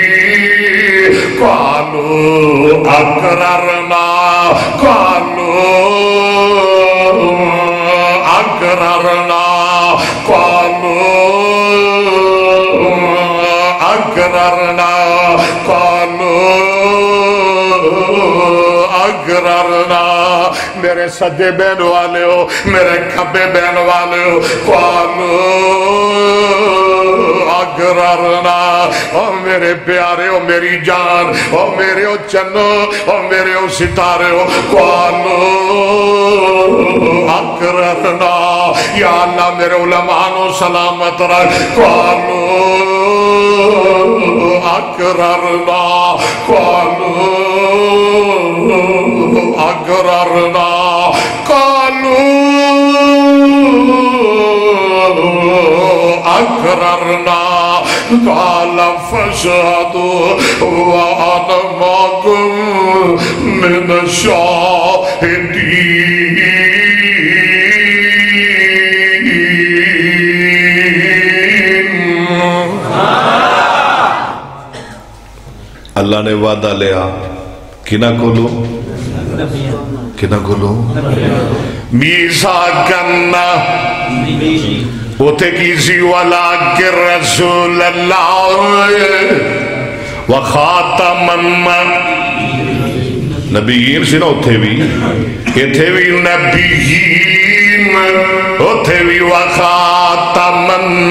قَالُوا أَقْرَرْنَا میرے سجے بین والے ہو میرے کھبے بین والے ہو اقررنا او میرے پیارے ہو میری جان او میرے ہو چنو او میرے ہو ستارے ہو اقررنا یا اللہ میرے علماء نو سلامت رکھ اقررنا قال فاشهدوا وأنا معكم من الشاهدين اللہ نے وعدہ لیا کنا کھولو میثاقنا اوتے کیسی وَلَٰكِن رَسُولَ اللَّهِ وَخَاتَمَ نبیین سی نا اوتے بھی نبیین اوتے بھی وَخَاتَمَ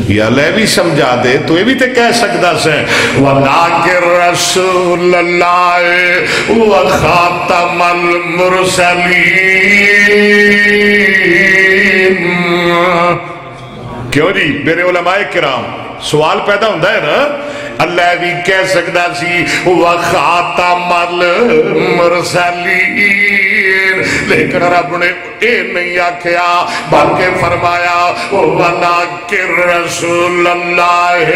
یا لے بھی سمجھا دے تو یہ بھی تے کہہ سکتا سے وَلَٰكِن رَسُولَ اللَّهِ وَخَاتَمَ الْمُرْسَلِينَ کیوں جی میرے علماء کرام سوال پیدا ہوندہ ہے نا اللہ بھی کہہ سکتا سی وَخَاتَمَ الْمُرْسَلِينَ لیکن رب نے اے نہیں آکھیا بلکہ فرمایا وَلَٰكِن رَسُولَ اللَّهِ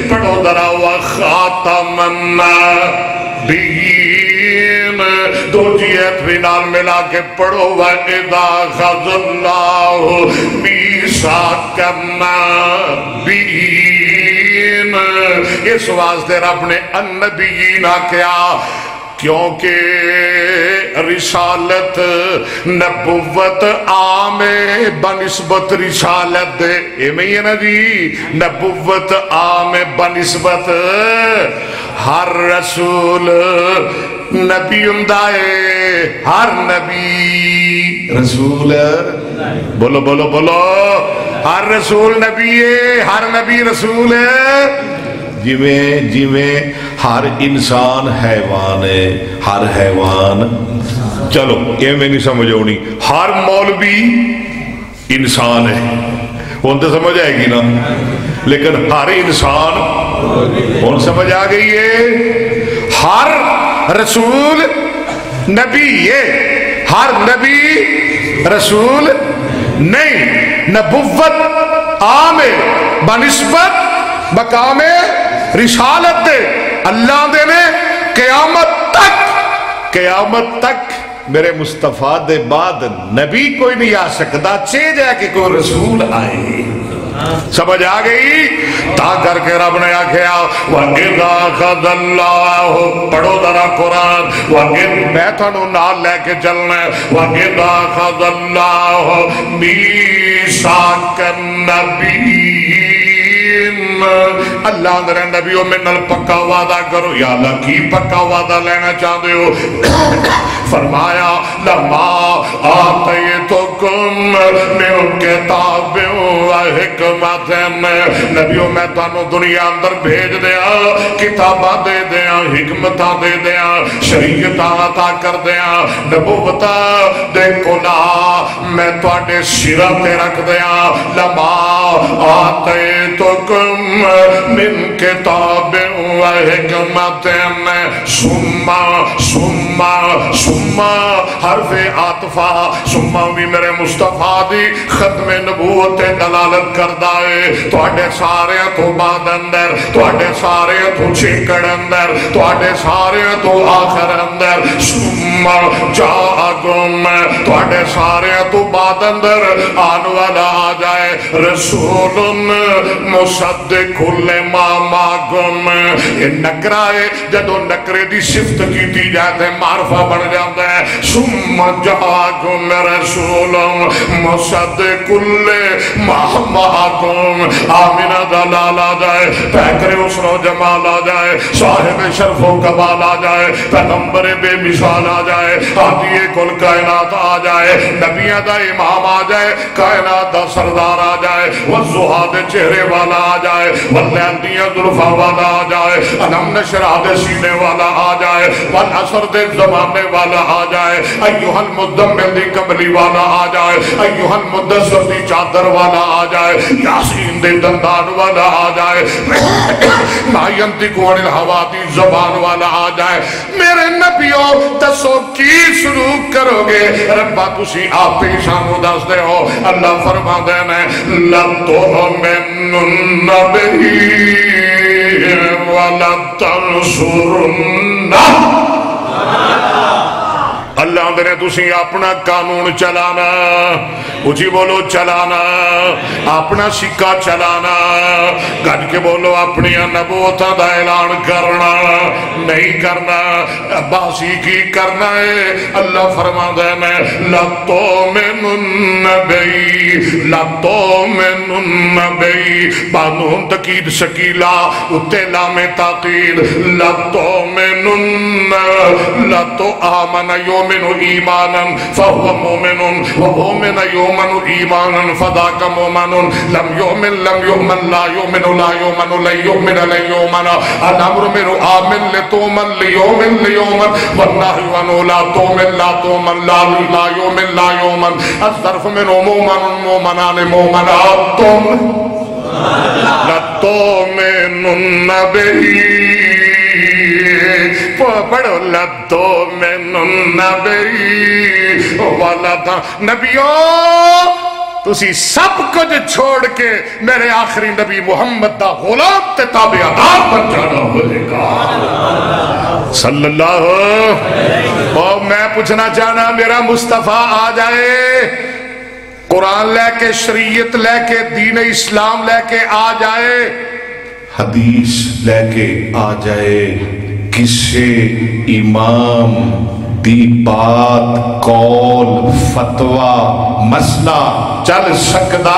پڑھو ذرا وَخَاتَمَ النَّبِيِّينَ دو جیت بھی نال ملا کے پڑھو وَإِذَا خَذَ اللَّهُ مِيثَاقَ النَّبِيِّينَ اس واسطے رب نے النبیین آکھیا کیونکہ رسالت نبوت عام بنسبت رسالت دے اے میں یہ نا جی نبوت عام بنسبت ہر رسول نبی اندائے ہر نبی رسول بولو بولو بولو ہر رسول نبی ہے ہر نبی رسول ہے جویں ہر انسان حیوان ہے ہر حیوان چلو یہ میں نہیں سمجھ آنی ہر مولوی انسان ہے وہ تو سمجھ آئے گی نا لیکن ہر انسان وہ سمجھ آ گئی ہے ہر رسول نبی ہے ہر نبی رسول نہیں نبوت عام بنسبت مقام رسالت دے اللہ دے نے قیامت تک میرے مصطفیٰ دے بعد نبی کوئی نہیں آ سکتا چاہے جائے کہ کوئی رسول آئے سمجھ آ گئی؟ تا کر کے رب نے آکھیا وَإِذَا أَخَذَ اللَّهُ پڑھو ذرا قرآن میں تھانوں نال لے کے چلنا ہے وَإِذَا أَخَذَ اللَّهُ مِيثَاقَ النَّبِيِّينَ اللہ اندر نبیوں میں نل پکا وعدہ کرو یا اللہ کی پکا وعدہ لینا چاہتے ہو فرمایا لما آتیتکم من کتاب و حکمت نبیوں میں تانوں دنیا اندر بھیج دیا کتابہ دے دیا حکمتہ دے دیا شریعتہ عطا کر دیا نبوتہ دے کلا میں تواڈے سرہ تے رکھ دیا لما آتیتکم من کتاب و حکمت سمہ حرف عاطفہ سمہ بھی میرے مصطفیٰ دی ختم نبوت دلالت کردہ ہے تواڈے سارے تو بعد اندر تواڈے سارے تو چھکڑ اندر تواڈے سارے تو آخر اندر سمہ جاءکم تواڈے سارے تو بعد اندر آن والا آ جائے رسول مصدق لما معکم یہ نکرہ ہے جدو نکرے دی صفت کی دی جاتے معرفہ بن جاتا ہے ثم جاءکم رسول مصدق لما معکم آمینہ دلال آ جائے پیکر اسر و جمال آ جائے صاحب شرف و کمال آ جائے پیغمبر بے مثال آ جائے عادی کل کائنات آ جائے نبیہ دا امام آ جائے کائنات دا سردار آ جائے والزہاد چہرے والا آ جائے واللیل دیا ظلفہ والا آ جائے علم نشرہ دے سینے والا آ جائے والعصر دے زمانے والا آ جائے ایوہ المدمل دی کملی والا آ جائے ایوہ المدسر دی چادر والا آ جائے یاسین دے دندان والا آ جائے مائنتی کوڑ الہوا دی زبان والا آ جائے میرے نبیوں دسو کی سلوک کرو گے ربا تسی آپ پیشانو دس دے ہو اللہ فرما دینے لَتُؤْمِنُنَّ بِهِ وَلَتَنْصُرُنَّهُ اللہ نے تسی اپنا قانون چلانا اچھی بولو چلانا اپنا سکہ چلانا گھٹ کے بولو اپنی نبوتہ دا اعلان کرنا نہیں کرنا عباسی کی کرنا ہے اللہ فرما دینا لَتُؤْمِنُنَّ بِهِ لَتُؤْمِنُنَّ بِهِ بانون تقید شکیلہ اتلا میں تاقید لَتُؤْمِنُنَّ لَتُؤْمِنُ يُؤْمِنُ إِيمَانًا فَهُوَ مُؤْمِنٌ وَمُؤْمِنَ يُؤْمِنُ إِيمَانًا فَذَاكَ مُؤْمِنٌ لَمْ يُؤْمِن لا يُؤْمِنُ لا يُؤْمَنُ لَن يُؤْمِنَ لَن يُؤْمَنَ الْأَمْرُ مِنْ آمِن لِتُؤْمِن لِيُؤْمِن لِيُؤْمَن وَالنَّهْيُ عَنْهُ لا تُؤْمِن لا تُؤْمَن لا يُؤْمِن لا يُؤْمَن الظرف مِنْ مُؤْمَنٌ مُؤْمَنَانِ مُؤْمَنَاتٌ لَتُؤْمِنُنَّ بِهِ پڑھو لَتُؤْمِنُنَّ بِهِ وَلَتَنْصُرُنَّهُ نبیوں تسی سب کچھ چھوڑ کے میرے آخری نبی محمد دا غلام تے تابعدار بن جانا ہوئے گا صلی اللہ اور میں پوچھنا چاہنا میرا مصطفیٰ آ جائے قرآن لے کے شریعت لے کے دین اسلام لے کے آ جائے حدیث لے کے آ جائے کسے امام دی بات قول فتوہ مسئلہ چل سکدا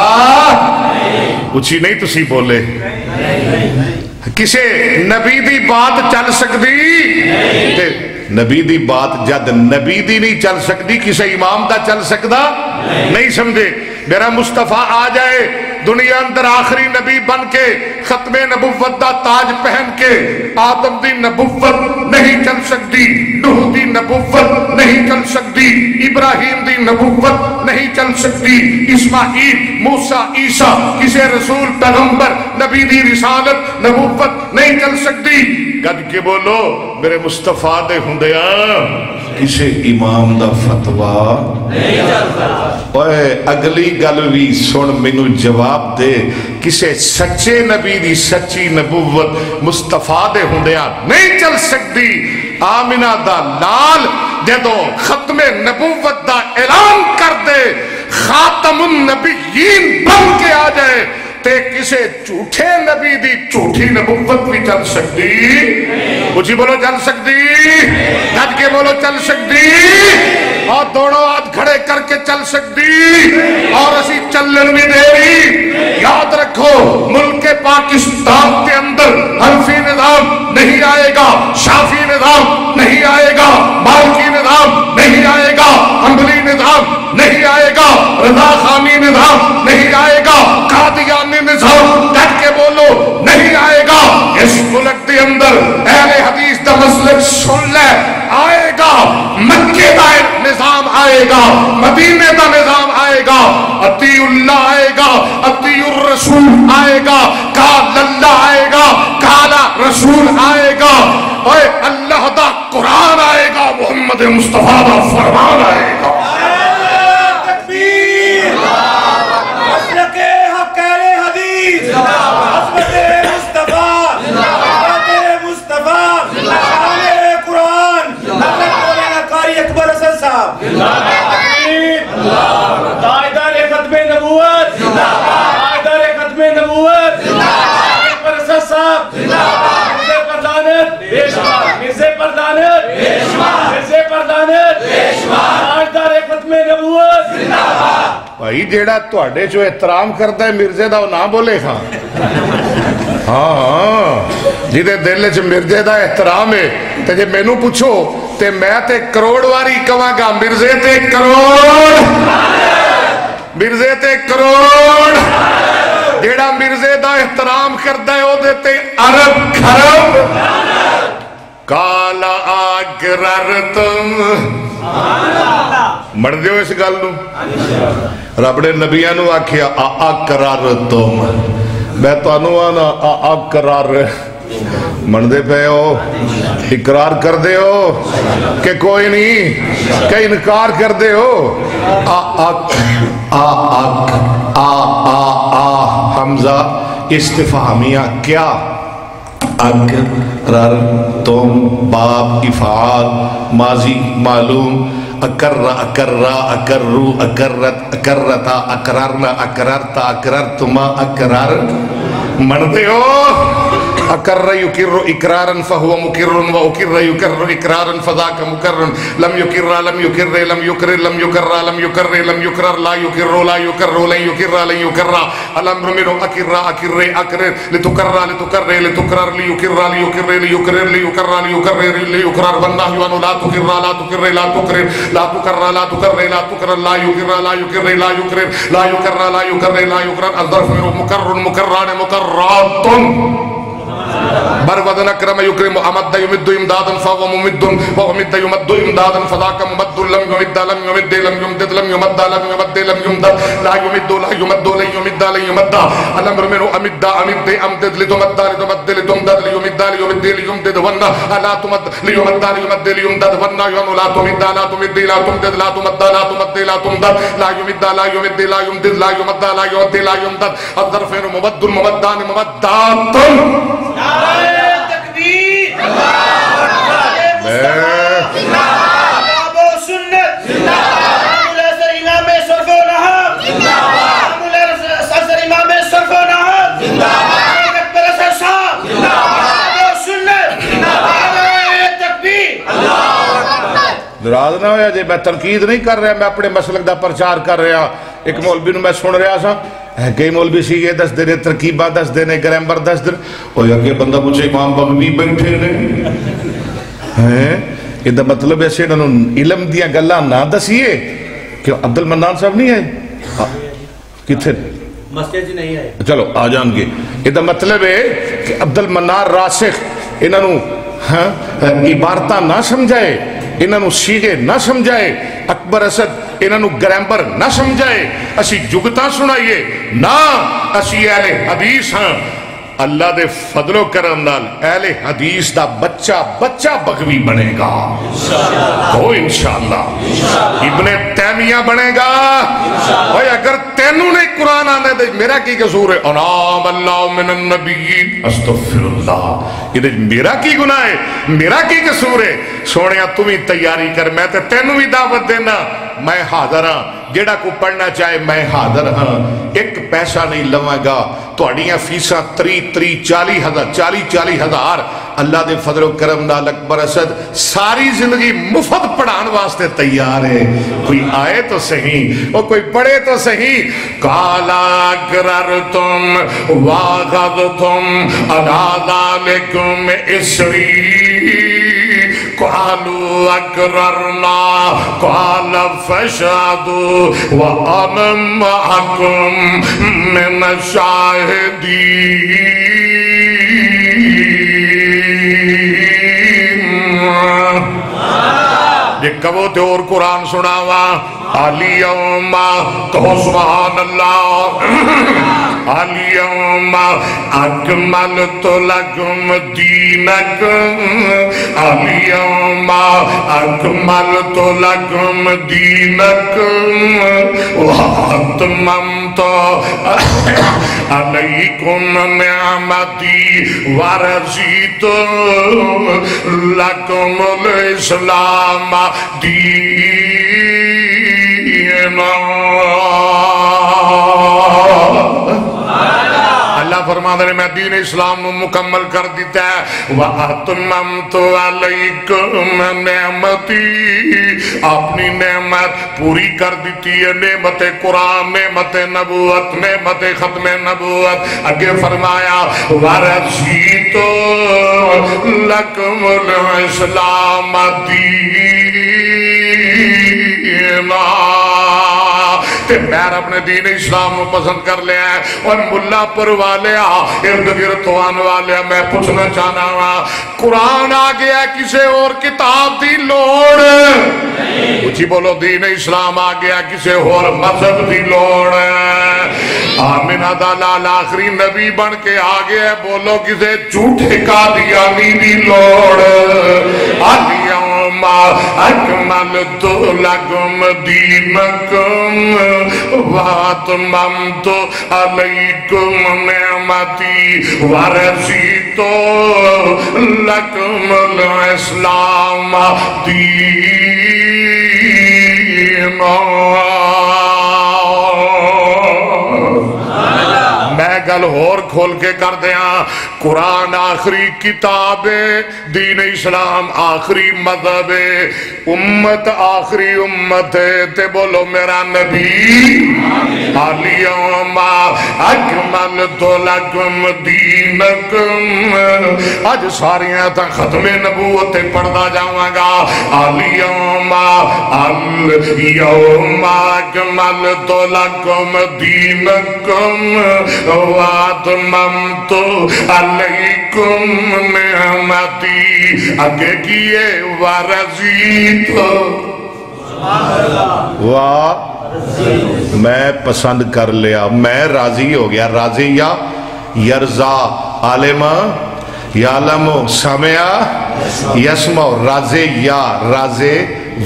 اچھی نہیں تسی بولے کسے نبی دی بات چل سکدی نبی دی بات جد نبی دی نہیں چل سکتی کسے امام دا چل سکدا نہیں سمجھے میرا مصطفیٰ آ جائے دنیا اندر آخری نبی بن کے ختم نبوت دا تاج پہن کے آدم دی نبوت نہیں چل سکتی نوح دی نبوت نہیں چل سکتی ابراہیم دی نبوت نہیں چل سکتی اسماعیل موسیٰ عیسیٰ کسے رسول پیغمبر نبی دی رسالت نبوت نہیں چل سکتی گد کے بولو میرے مصطفیٰ دے ہندیا کسے امام دا فتوہ نہیں چل سکتا اگلی گل بھی سن مینوں جواب دے کسے سچے نبی دی سچی نبوت مصطفیٰ دے ہندیا نہیں چل سکتی آمینہ دا لال جدو ختم نبوت دا اعلان کر دے خاتم النبیین بن کے آ جائے تے کسے جھوٹے نبی دی جھوٹی نبوت بھی چل سکتی اچھی بولو چل سکتی گج کے بولو چل سکتی اور دونوں ہاتھ کھڑے کر کے چل سکتی اور اسی چلن بھی دے رہی یاد رکھو ملک پاکستان کے اندر حنفی نظام نہیں آئے گا شافی نظام نہیں آئے گا مالکی نظام نہیں آئے گا حنبلی نظام نہیں آئے گا رضا خانی نظام نہیں آئے گا قادیانی نظام ڈٹ کے بولو نہیں آئے گا اس ملک کے اندر اہل حدیث دا مسلک سن لے آئے گا مکے دا نظام آئے گا مدینے دا نظام آئے گا اطیع اللہ آئے گا اطیع الرسول آئے گا قال اللہ آئے گا قال رسول آئے گا اے اللہ دا قرآن آئے گا محمد مصطفیٰ دا فرمان آئے گا دائدار ختم نبوت دائدار ختم نبوت پرسد صاحب مرزے پردانت مرزے پردانت مرزے پردانت دائدار ختم نبوت بھائی جیڑا توڑے جو احترام کرتا ہے مرزے دا وہ نہ بولے ہاں ہاں جیدے دل چ مرزے دا احترام ہے تے جے مینوں پوچھو تے میں تے کروڑ واری کہاں گا مرزے تے کروڑ مرزے تے کروڑ جیڑا مرزے دا احترام کرتا ہے او دیتے عرب خرب کالا آگررتم مڑ دیو اس گل نو رب نے نبیاں نو آکھیا آقررتم میں تو انو آنا آقرر من دے پہ ہو اقرار کر دے ہو کہ کوئی نہیں کہ انکار کر دے ہو حمزہ استفہامیہ کیا اقرر تم باب افعال ماضی معلوم اکر اکر اکرو اکرت اکرتا اکررنا اکررتا اکررتما اکرر من دے ہو اکر یکر اکرارا فہو مکر و اکر یکر اکرارا فذاک مکر لم یکر لم یکر لم یکر لم یکر لم یکر لم یکر لا یکر لا یکر لن یکر لن یکر الامر منو اکر اکر اکر لتکر لتکر لتکرر لیکر لیکر لیکر لیکر لیکر لیکر والنہی وانو لا تکر لا تکر لا تکر لا تکر لا تکر لا تکر لا یکر لا یکر لا یکر لا یکر لا یکر لا یکر الظرف منو مکر مکران مکراتن بر ودن اکرم یکرم امد یمد امدادا فهو ممد وامد یمد امدادا فذاک ممد لم یمد لم یمد لم یمدد لم یمد لم یمد لم یمدد لا یمد لا یمد لن یمد لن یمد الامر منو امد امد امدد لتمد لتمد لتمدد لیمد لیمد لیمدد ون لا تمد لیمد لیمد لیمدد ون لا تمد لا تمد لا تمدد لا تمد لا تمد لا تمدد لا یمد لا یمد لا یمدد لا یمد لا یمد لا یمدد الظرف ممد ممدان ممدات تکبیر کتاب و سنت امام اثر امام صرف و نحو امام اثر امام صرف و نحو اکبر اثر صاحب کتاب و سنت تکبیر ناراض نہ ہویا جی میں تنقید نہیں کر رہا میں اپنے مسلک دا پرچار کر رہا ایک مولوی نو میں سن رہا سا کئی مولوی سی یہ دس دینے ترکیبہ دس دینے گرامر دس دینے اور یا کہ بندہ مجھے امام بغوی بیٹھے رہے یہ دا مطلب ایسے انہوں علم دیا گلہ نہ دسیے کہ عبد المنان صاحب نہیں آئے کتھے مسجد جی نہیں آئے چلو آ جان گے یہ دا مطلب ہے کہ عبد المنان راسخ انہوں عبارتہ نہ سمجھائے انہوں سیغے نہ سمجھائے اکبر اسد انہوں گرامر نہ سمجھائے اسی جگتا سنائیے نا اسی اہل حدیث ہاں اللہ دے فضل و کرم نال اہل حدیث دا بچہ بغوی بنے گا تو انشاءاللہ ابن تیمیہ بنے گا اور اگر تینوں نے قرآن آنے دے میرا کی قصور ہے انام اللہ من النبیین استغفر اللہ یہ میرا کی گناہ ہے میرا کی قصور ہے سونیا تمہیں تیاری کر میں تے تینوں بھی دعوت دینا میں حاضر ہاں جیڑا کو پڑھنا چاہے میں حاضر ہاں، ایک پیسہ نہیں لواں گا، تہاڈیاں فیساں 40 ہزار اللہ دے فضل و کرم نال اکبر اسد ساری زندگی مفت پڑھان واسطے تیار ہے، کوئی آئے تو صحیح اور کوئی پڑھے تو صحیح۔ قالا اقررتم واخذتم علی ذالکم اسری قالوا اقررنا قال فاشهدوا وانا معكم من الشاهدين۔ یہ کبو تے اور قرآن سناوا الیوم تو سبحان اللہ الیوم اکملت لکم دینکم الیوم اکملت لکم دینکم واتممت علیکم نعمتی ورزیت لکم الاسلام دینا۔ اللہ فرماتا ہے میں دین اسلام نو مکمل کر دیتا ہے وَأَتْمَمْتُ عَلَيْكُمْ نعمتی، اپنی نعمت پوری کر دیتی ہے، نعمت قرآن، نعمت نبوت، نعمت ختم نبوت۔ اگے فرمایا وَرَضِيتُ لَكُمُ الْإِسْلَامَ دِينًا، تے میں اپنے دین اسلام کو پسند کر لیا ہے۔ اور ملا پر والے ارد گرد توان والے میں پوچھنا چاہنا ہوں قرآن آ گیا کسے اور کتاب دی لوڑ کچھ بولو، دین اسلام آ گیا کسے اور مذہب دی لوڑ آمینہ دلال آخری نبی بن کے آگے بولو کسے جھوٹے قادیانی دی لوڑ الیوم اکملت لکم دینکم واتممت علیکم نعمتی ورزیت لکم الاسلام دینا۔ میں گل اور کھول کے کر دیا، قرآن آخری کتاب دین اسلام آخری مذہب امت آخری امت تے بولو میرا نبی الیوم اکملت لکم دینکم۔ آج ساریاں تا ختم نبوت پڑھدا جاواں گا الیوم اکملت لکم دینکم واتممت علیکم نعمتی، اگے کیے ورزیت میں پسند کر لیا، میں راضی ہو گیا۔ راضی یا یرزا عالم یعلم سمع یسمع، رازے یا رازے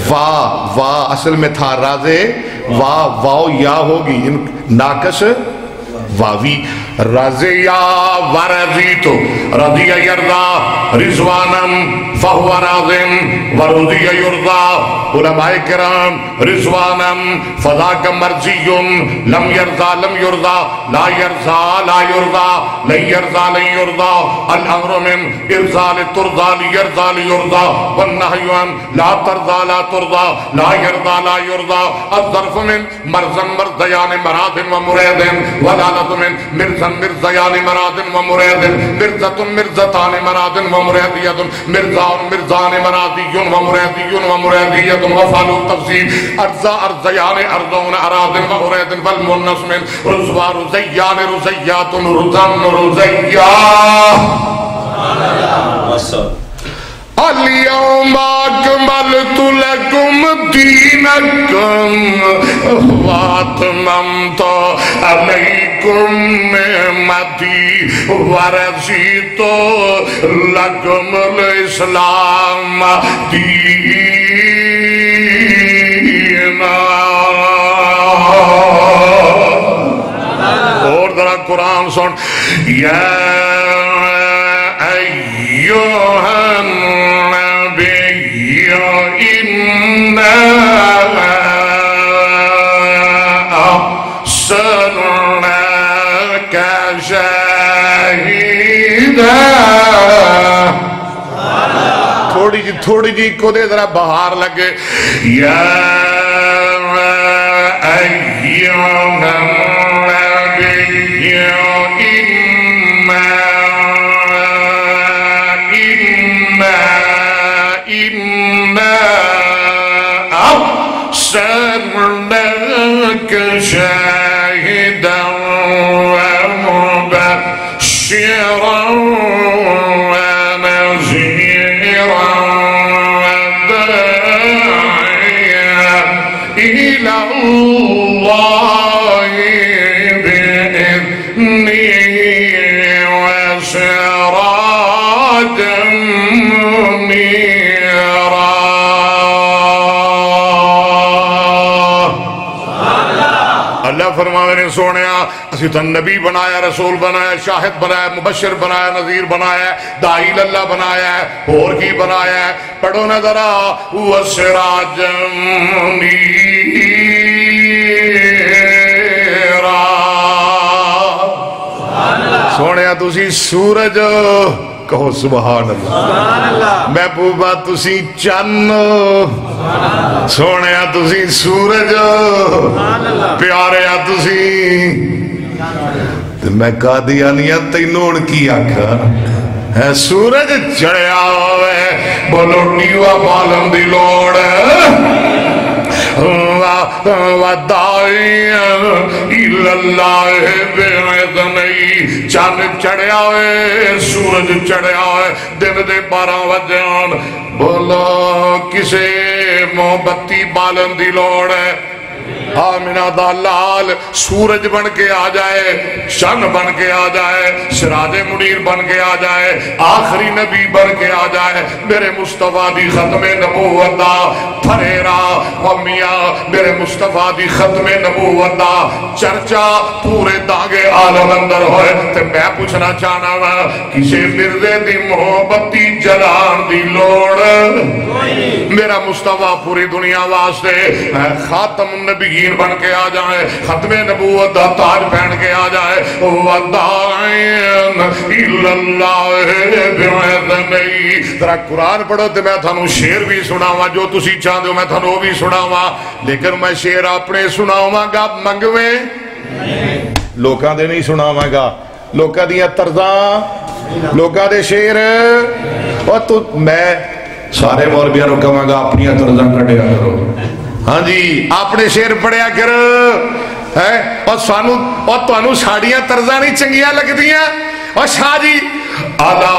وا اصل میں تھا رازے واو یا ہوگی ناقص واوی رازے یا ورزیتو رضی یرضا رضوانم فہو رازم ورضی یرضا علماء کرام رضوانم فذاک مرضیم لم یرضا لم یرضا لا یرضا لا یرضا لن یرضا لن یرضا الامر من ارضا لترضا لیرضا لیرضا والنحیوان لا ترضا لا ترضا لا یرضا لا یرضا الظرف من مرزن مرضیان مراد و مرید ولالت من مرزن مرزیان مراد و مرید مرزت مرزتان مراد و مریدیت مرزان مرزان مرادی و مریدی و مریدیت وفعل التفصیل ارزا ارزیان ارزون اراد و مرید والمنس من رزوا رزیان رزیات رزن رزیا۔ اليوم اکملت لکم دینکم واتممت علیکم نعمتی ورزیت لکم الاسلام دینا۔ اور ذرا قرآن سن یا ایوہا شاہدا تھوڑی جی کو دے ذرا بہار لگے یا ایھا النبی إنا أرسلناك شاهدا ومبشرا ونذيرا وداعيا إلى الله بإذنه وسراجا منيرا. اللہ فرمانے نے سونیا اسی تو نبی بنایا، رسول بنایا، شاہد بنایا، مبشر بنایا، نذیر بنایا، داعی اللہ بنایا ہے، اور کی بنایا ہے؟ پڑھو نہ ذرا وسراجا منیرا. سونیا تسی سورج کہو سبحان اللہ. محبوبہ تسی چن سونیا تسی سورج پیاریا تسی میں قادیانیہ تینوں کی آکھا ہے سورج چڑھیا ہوئے بولو نیوہ بالم دی لوڑ وَدَائِيًا إِلَى اللَّهِ بِعِذْنِهِ. چاند چڑھیا ہوئے سورج چڑھیا ہوئے دن دے 12 وجان بولو کسے محبتی بالن دی لوڑ ہے؟ آمینہ دا لال سورج بن کے آ جائے، شن بن کے آ جائے، سراج منیر بن کے آ جائے، آخری نبی بن کے آ جائے، میرے مصطفیٰ دی ختم نبوت دا پھریرا میاں میرے مصطفیٰ دی ختم نبوت دا چرچا پورے دانگے عالم اندر ہوئے. تے میں پوچھنا چاہنا وا کسے مرزے دی محبتی جلان دی لوڑ؟ میرا مصطفیٰ پوری دنیا واسطے خاتم النبیین بن کے آ جائے، ختم نبوت دا تاج پہن کے آ جائے. وَدَاعِيًا إِلَى اللَّهِ بِعِذْنِهِ. ذرا قرآن پڑھو تے میں تھانوں شعر بھی سناواں جو تسی چاہندے ہو میں تھانوں بھی سناواں، لیکن میں شعر اپنے سناواں گا منگویں لوکاں دے نہیں سناواں گا. لوکاں دیاں طرزاں لوکاں دے شعر اور تو میں سارے مولویاں نو کہاں گا اپنی طرزاں کڈیا کرو. ہاں جی اپنے شعر پڑھیا کر اور سانو اور تانوں ساڈیاں طرزاں نہیں چنگیاں لگدیاں. اور شاہ جی أَلَا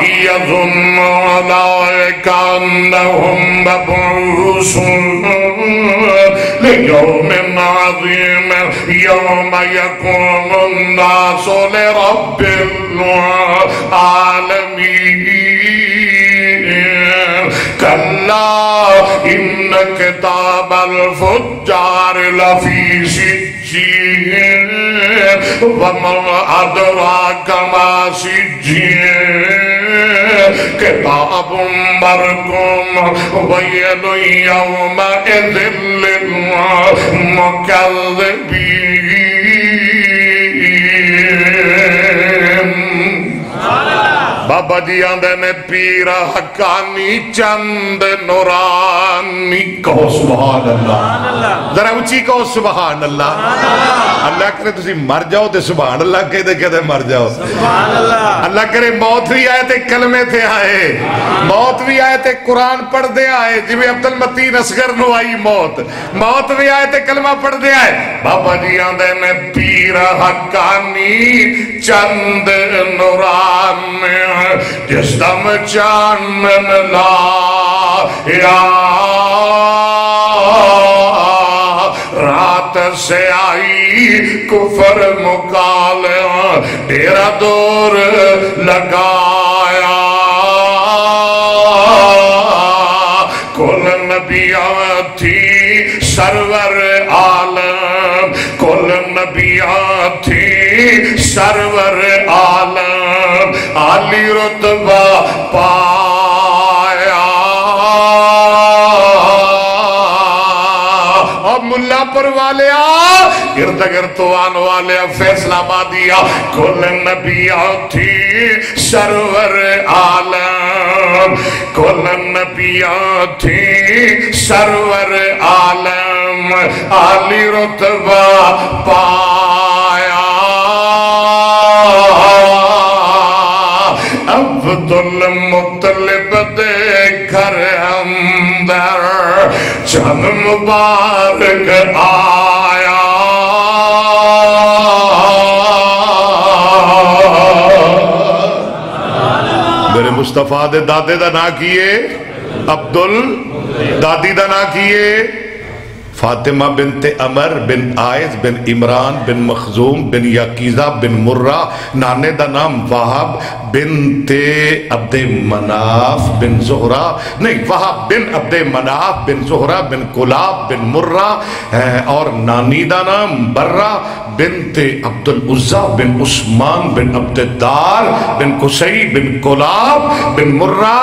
يَظُنُّ أُولَئِكَ أَنَّهُمْ مَبْعُوثُونَ لِيَوْمٍ عَظِيمٍ يَوْمَ يَقُومُ النَّاسُ لِرَبِّ الْعَالَمِينَ. كَلَّا إِنَّ كِتَابَ الْفُجَّارِ لَفِي سِجِّينٍ وَمَا أَدْرَاكَ مَا سِجِّينٌ كِتَابٌ مَرْقُومٌ وَيْلٌ يَوْمَئِذٍ لِلْمُكَذِّبِينَ. بابا جی آندے نے پیر حقانی چند نورانی. کہو سبحان اللہ. ذرا اچھی کہو سبحان اللہ. اللہ کرے تسی مر جاؤ تے سبحان اللہ کہتے کہتے مر جاؤ. اللہ کرے موت بھی آئے تے کلمے تھے آئے، موت بھی آئے تے قرآن پڑھ دے آئے جی میں عبد المتین اصغر نو آئی موت بھی آئے تے کلمہ پڑھ دے آئے. بابا جی آندے نے پیر حقانی چند نورانی جس دم چانن لا یا رات سے آئی کفر مکالہ ڈیرا دور لگایا. کل نبیاں تھی سرور عالم، کل نبیاں تھی سرور عالم، عالی رتبہ پایا. اور ملا پر والے ارد گرد آن والے فیصلہ آبادیا کل نبی تھی سرور عالم کل نبی تھی سرور عالم عالی رتبہ پایا عبد المطلب دے گھر اندر چند مبارک آیا میرے مصطفیٰ دے دادے دا نا کیے دادی دا نا کیے فاطمہ بنت عمر بن آئز بن عمران بن مخزوم بن یقیزہ بن مرہ نانے دا نام وہب بنت عبد مناف بن زہرہ نہیں وہب بن عبد مناف بن زہرہ بن کلاب بن مرہ اور نانی دا نام برہ بنت عبد العزہ بن عثمان بن عبد الدار بن قسی بن کلاب بن مرہ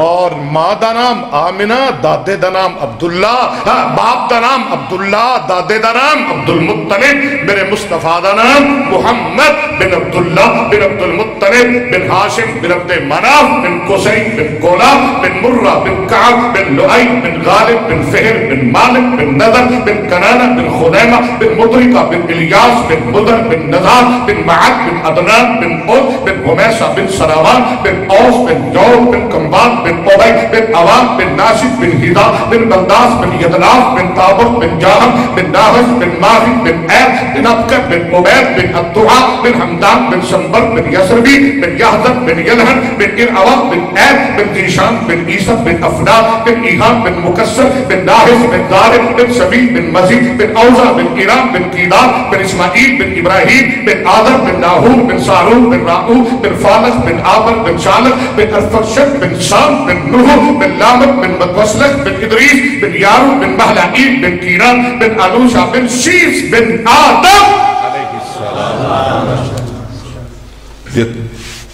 اور ماں دا نام آمنہ دادے دا نام عبداللہ باپ دا نام عبداللہ دادے دا نام عبد المطلب میرے مصطفیٰ دا نام محمد بن عبداللہ بن عبد المطلب بن ہاشم بن عبد مناف بن قسی بن کلاب بن مرہ بن کعب بن لؤی بن غالب بن فہر بن مالک بن نذر بن کنانہ بن خدیمہ بن مدرکہ بن الیاس بن مدر بن نزار بن معد بن عدنان بن عود بن حمیسہ بن سراوان بن اوس بن جوب بن کمبان بن عبید بن عوام بن ناشد بن ہدا بن بنداس بن یدلاف بن تابر بن جاہم بن ناہز بن ماہد بن عید بن ابکر بن عبید بن الدعا بن حمدان بن سنبر بن یسربی بن یحزن بن یلہن بن ارعوام بن عید بن دیشان بن عیسب بن افنا بن ایہان بن مکسر بن ناہز بن ضارب بن سبیل بن مزید بن اوزا بن ایران بن قیدار بن اسماعیل بن ابراہیم بن آدم بن ناہور بن سارون بن راؤ بن فالس بن آبر بن شالق بن ارفرشد بن سام بن نوح بن لامت بن مدوسلق بن ادریس بن یارو بن محلعیل بن کیران بن علوشہ بن شیس بن آدم علیہ السلام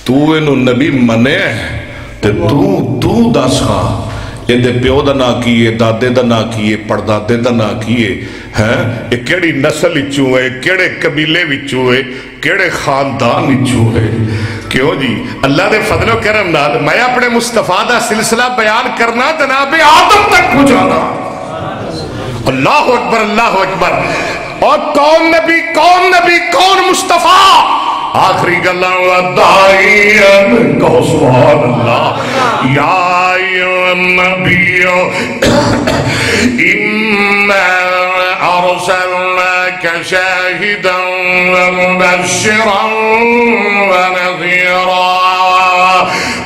تو انہوں نبی منے تے تو دس خواہ یہ دے پیو دا نا کیے دادے دا نا کیے پردادے دا نا کیے یہ کیڑی نسل اچھو ہے کیڑے قبیلے وچھو ہے کیڑے خاندان اچھو ہے کیوں جی اللہ دے فضل و کرم نال میں اپنے مصطفیٰ دا سلسلہ بیان کرنا جناب آدم تک پہنچانا اللہ اکبر اللہ اکبر اور کون نبی کون مصطفیٰ آخری گلہ ودائین کہو سبحان اللہ یا ایوہ النبیو اِنَّا أرسلناك شاهدا ومبشرا ونذيرا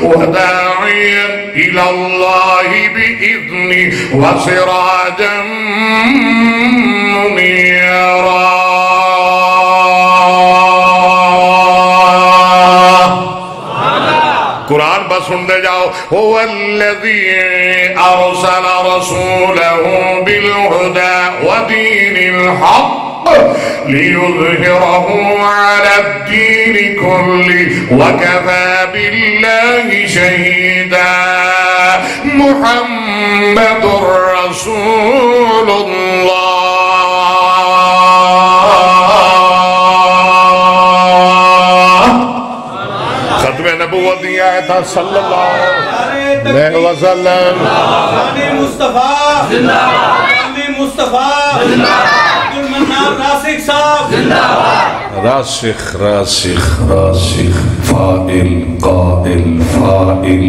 وداعيا إلى الله بإذنه وسراجا منيرا قرآن بس سن دے جاؤ هو الذي أرسل رسوله بالهدى ودين الحق ليظهره على الدين كله وكفى بالله شهيدا محمد رسول الله نبوت دیا تھا صلی اللہ علیہ وسلم نبی مصطفیٰ نبی مصطفیٰ عبد المنان راسخ صاحب راسخ راسخ راسخ فائل قائل فائل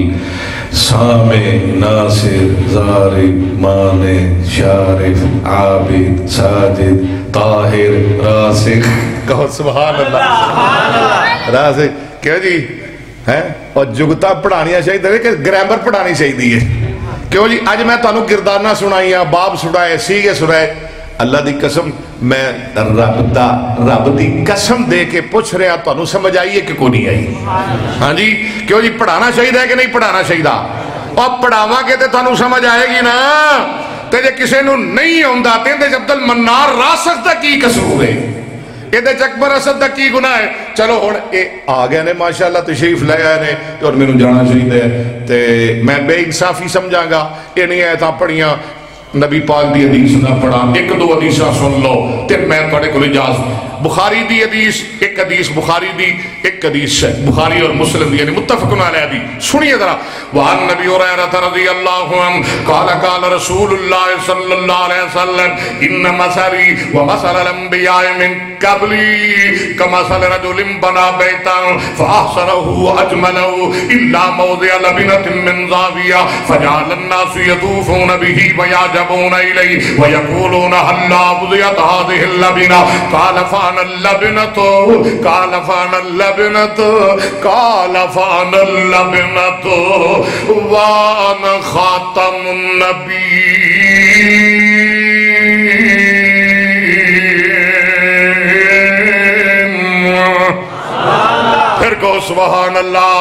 سامع ناصر ضارب مانع شارف عابد ساجد طاہر راسخ کہو سبحان اللہ راسخ کیا جی اور جگتا پڑھانیاں چاہیے کہ گرامر پڑھانی چاہیے کیوں جی آج میں تانوں گردانہ سنائی باب سنائے سیگے سنائے اللہ دی قسم میں رب دی قسم دے کے پوچھ رہے ہیں تانوں سمجھ آئیے کہ کو نہیں آئی ہاں جی کیوں جی پڑھانا چاہیے کہ نہیں پڑھانا چاہیے اور پڑھاوا کے تے تانوں سمجھ آئے گی نا تے جے کسے نو نہیں ہوندہ تے عبد المنان راسخ دا کی قسم ہوئے یہ دے چکبر اسد دا کی گناہ ہے چلو اور آگئے نے ماشاءاللہ تشریف لے آئے نے اور میں نے جانا چاہیے تے میں بے انصافی سمجھاں گا یہ نہیں آئے تھا پڑھیاں نبی پاک دی حدیث نہ پڑھا، ایک دو حدیثاں سن لو تے میں تھوڑے کو اجازت۔ بخاری دی حدیث، ایک حدیث بخاری دی، ایک حدیث ہے بخاری اور مسلم دی، یعنی متفق علیہ دی، سنیے ذرا۔ وعن نبی ہریرہ رضی اللہ عنہ قال قال رسول اللہ صلی اللہ علیہ وسلم ان مثلی ومثل الانبیاء من قبلی کمثل رجل بنا بیتا فاحسنہ واجملہ الا موضع لبنۃ من زاویہ فجعل الناس یطوفون به ویعجبون الیہ ویقولون هلا وضعت هذه اللبنہ قال فانا اللبنة قال فانا اللبنة قال فانا اللبنة وانا خاتم النبیین۔ پھر کو سبحان اللہ۔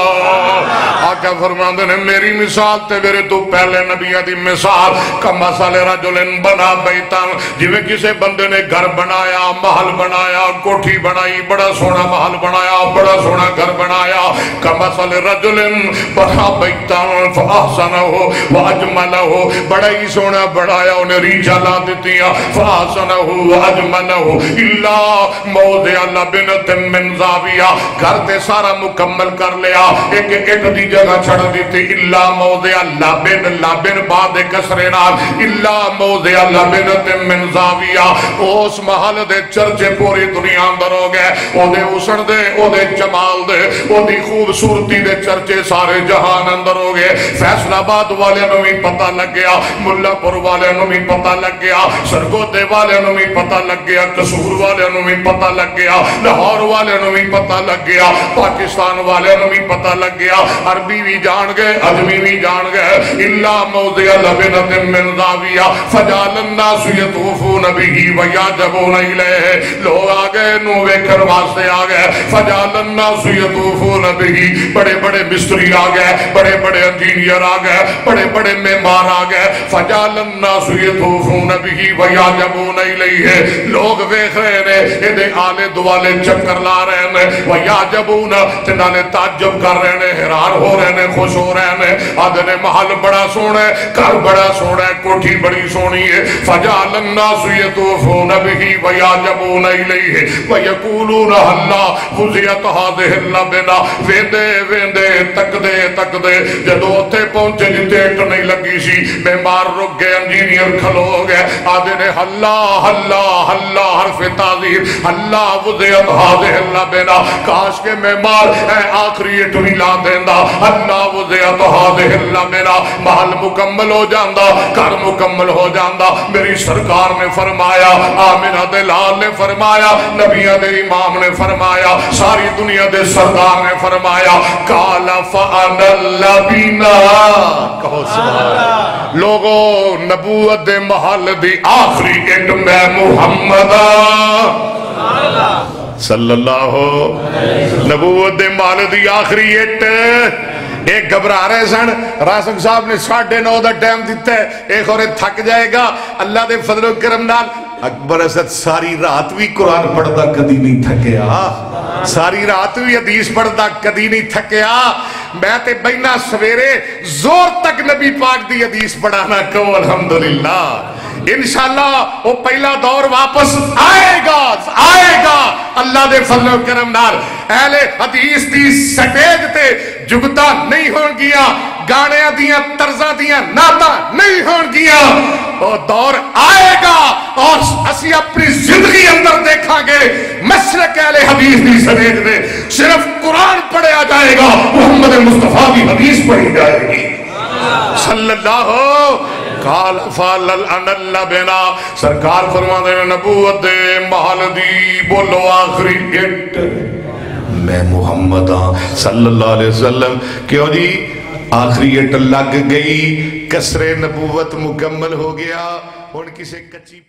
آقا فرماندے نے میری مثال تے میرے تو پہلے نبیوں دی مثال کمثل رجل بنا بیتا، جویں کسے بندے نے گھر بنایا، محل بنایا، کوٹھی بنائی، بڑا سونا محل بنایا، بڑا سونا گھر بنایا، کمثل رجل بنا بیتا فاحسنہ واجملہ، بڑا ہی سونا بنایا، انہیں ریچھا لا دیتیاں، فاحسنہ واجملہ الا موضع لبنۃ من زاویہ، گھر تے سارا مکمل کر لیا، ایک ایک دی جگہ چھڑ دیتی، الا موضع لبن، لبن بعد کسرے نال، الا موضع لبنۃ من زاویہ، اس محل دے چرچے پوری دنیا اندر ہو گئے، او دے اسن دے، او دے جمال دے، او دی خوبصورتی دے چرچے سارے جہان اندر ہو گئے۔ فیصل آباد والے نو بھی پتہ لگ گیا، ملا پور والے نو بھی پتہ لگ گیا، سرگودے والے نو بھی پتہ لگ گیا، قصور والے نو بھی پتہ لگ گیا، لاہور والے نو بھی پتہ لگ گیا، پاکستان والے نو بھی پتہ لگ گیا، عربی بھی جان گئے، عجمی بھی جان گئے، الا موضع لبنۃ من زاویہ فجعل الناس یطوفون به ویعجبون الیہ، لوگ آگئے نو ویکھن واسطے آگئے، فجعل الناس یطوفون به، بڑے بڑے مستری آگئے، بڑے بڑے انجینئر آگئے، بڑے بڑے معمار آگئے، فجعل الناس یطوفون به ویعجبون الیہ، لوگ ویکھ رہے نے، ایدے آلے دوالے چکر لا رہے نے، ویعجبون تنالے تعجب کر رہے نے، حیران ہو رہے نے، خوش ہو رہے نے، آدھنے محل بڑا سونا ہے، گھر بڑا سونا ہے، کوٹھی بڑی سونی ہے، فجعل الناس یطوفون به ویعجبون الیہ ویقولون هلا وضعت هذه اللبنہ، ویندے ویندے تکدے تکدے جدو اتھے پہنچے جتے اٹ نہیں لگی سی، بیمار رک گئے، انجینئر کھلو گئے، آدھنے ہلا ہلا ہلا حرف تعظیم، ہلا وضعت هذه اللبنہ، کاش کے معمار اے آخری اٹ بھی لا دیندہ، اللہ وضعت هذه اللبنہ، محل مکمل ہو جاندہ، گھر مکمل ہو جاندہ۔ میری سرکار نے فرمایا، آمنہ دلال نے فرمایا، نبیہ دے امام نے فرمایا، ساری دنیا دے سردار نے فرمایا، قال فانا اللبنہ، کہو سبحان۔ لوگو نبوت دے محل دی آخری اٹ میں محمد صلی اللہ نبوت دے محل دی آخری اٹ، ایک گھبرا رہے سن، راسک صاحب نے 9:30 دا ٹائم دیتا ہے، ایک اور تھک جائے گا، اللہ دے فضل و کرم نال اکبر اسد ساری رات بھی قرآن پڑھتا کدی نہیں تھکیا، ساری رات بھی حدیث پڑھتا کدی نہیں تھکیا، میں تے بہنا سویرے زور تک نبی پاک دی حدیث پڑھانا کہو الحمدللہ، انشاءاللہ وہ پہلا دور واپس آئے گا اللہ دے فضل و کرم نال، اہل حدیث دی سٹیج تے جگتا نہیں ہون گیا، گانے دیاں طرزاں دیاں ناتا نہیں ہون گیا، وہ دور آئے گا اور اسی اپنی زندگی اندر دیکھا گے مشرق اہل حدیث دی سٹیج دے صرف قرآن پڑھیا جائے گا، محمد مصطفیٰ کی حدیث پڑھی جائے گی صلی اللہ قال فالل اللبنہ، سرکار فرماتے ہیں نبوت دے محل دی بولو آخری اٹ میں محمد ہاں صلی اللہ علیہ وسلم، کیوں جی آخری اٹ لگ گئی، کسر نبوت مکمل ہو گیا، ان کسے کچی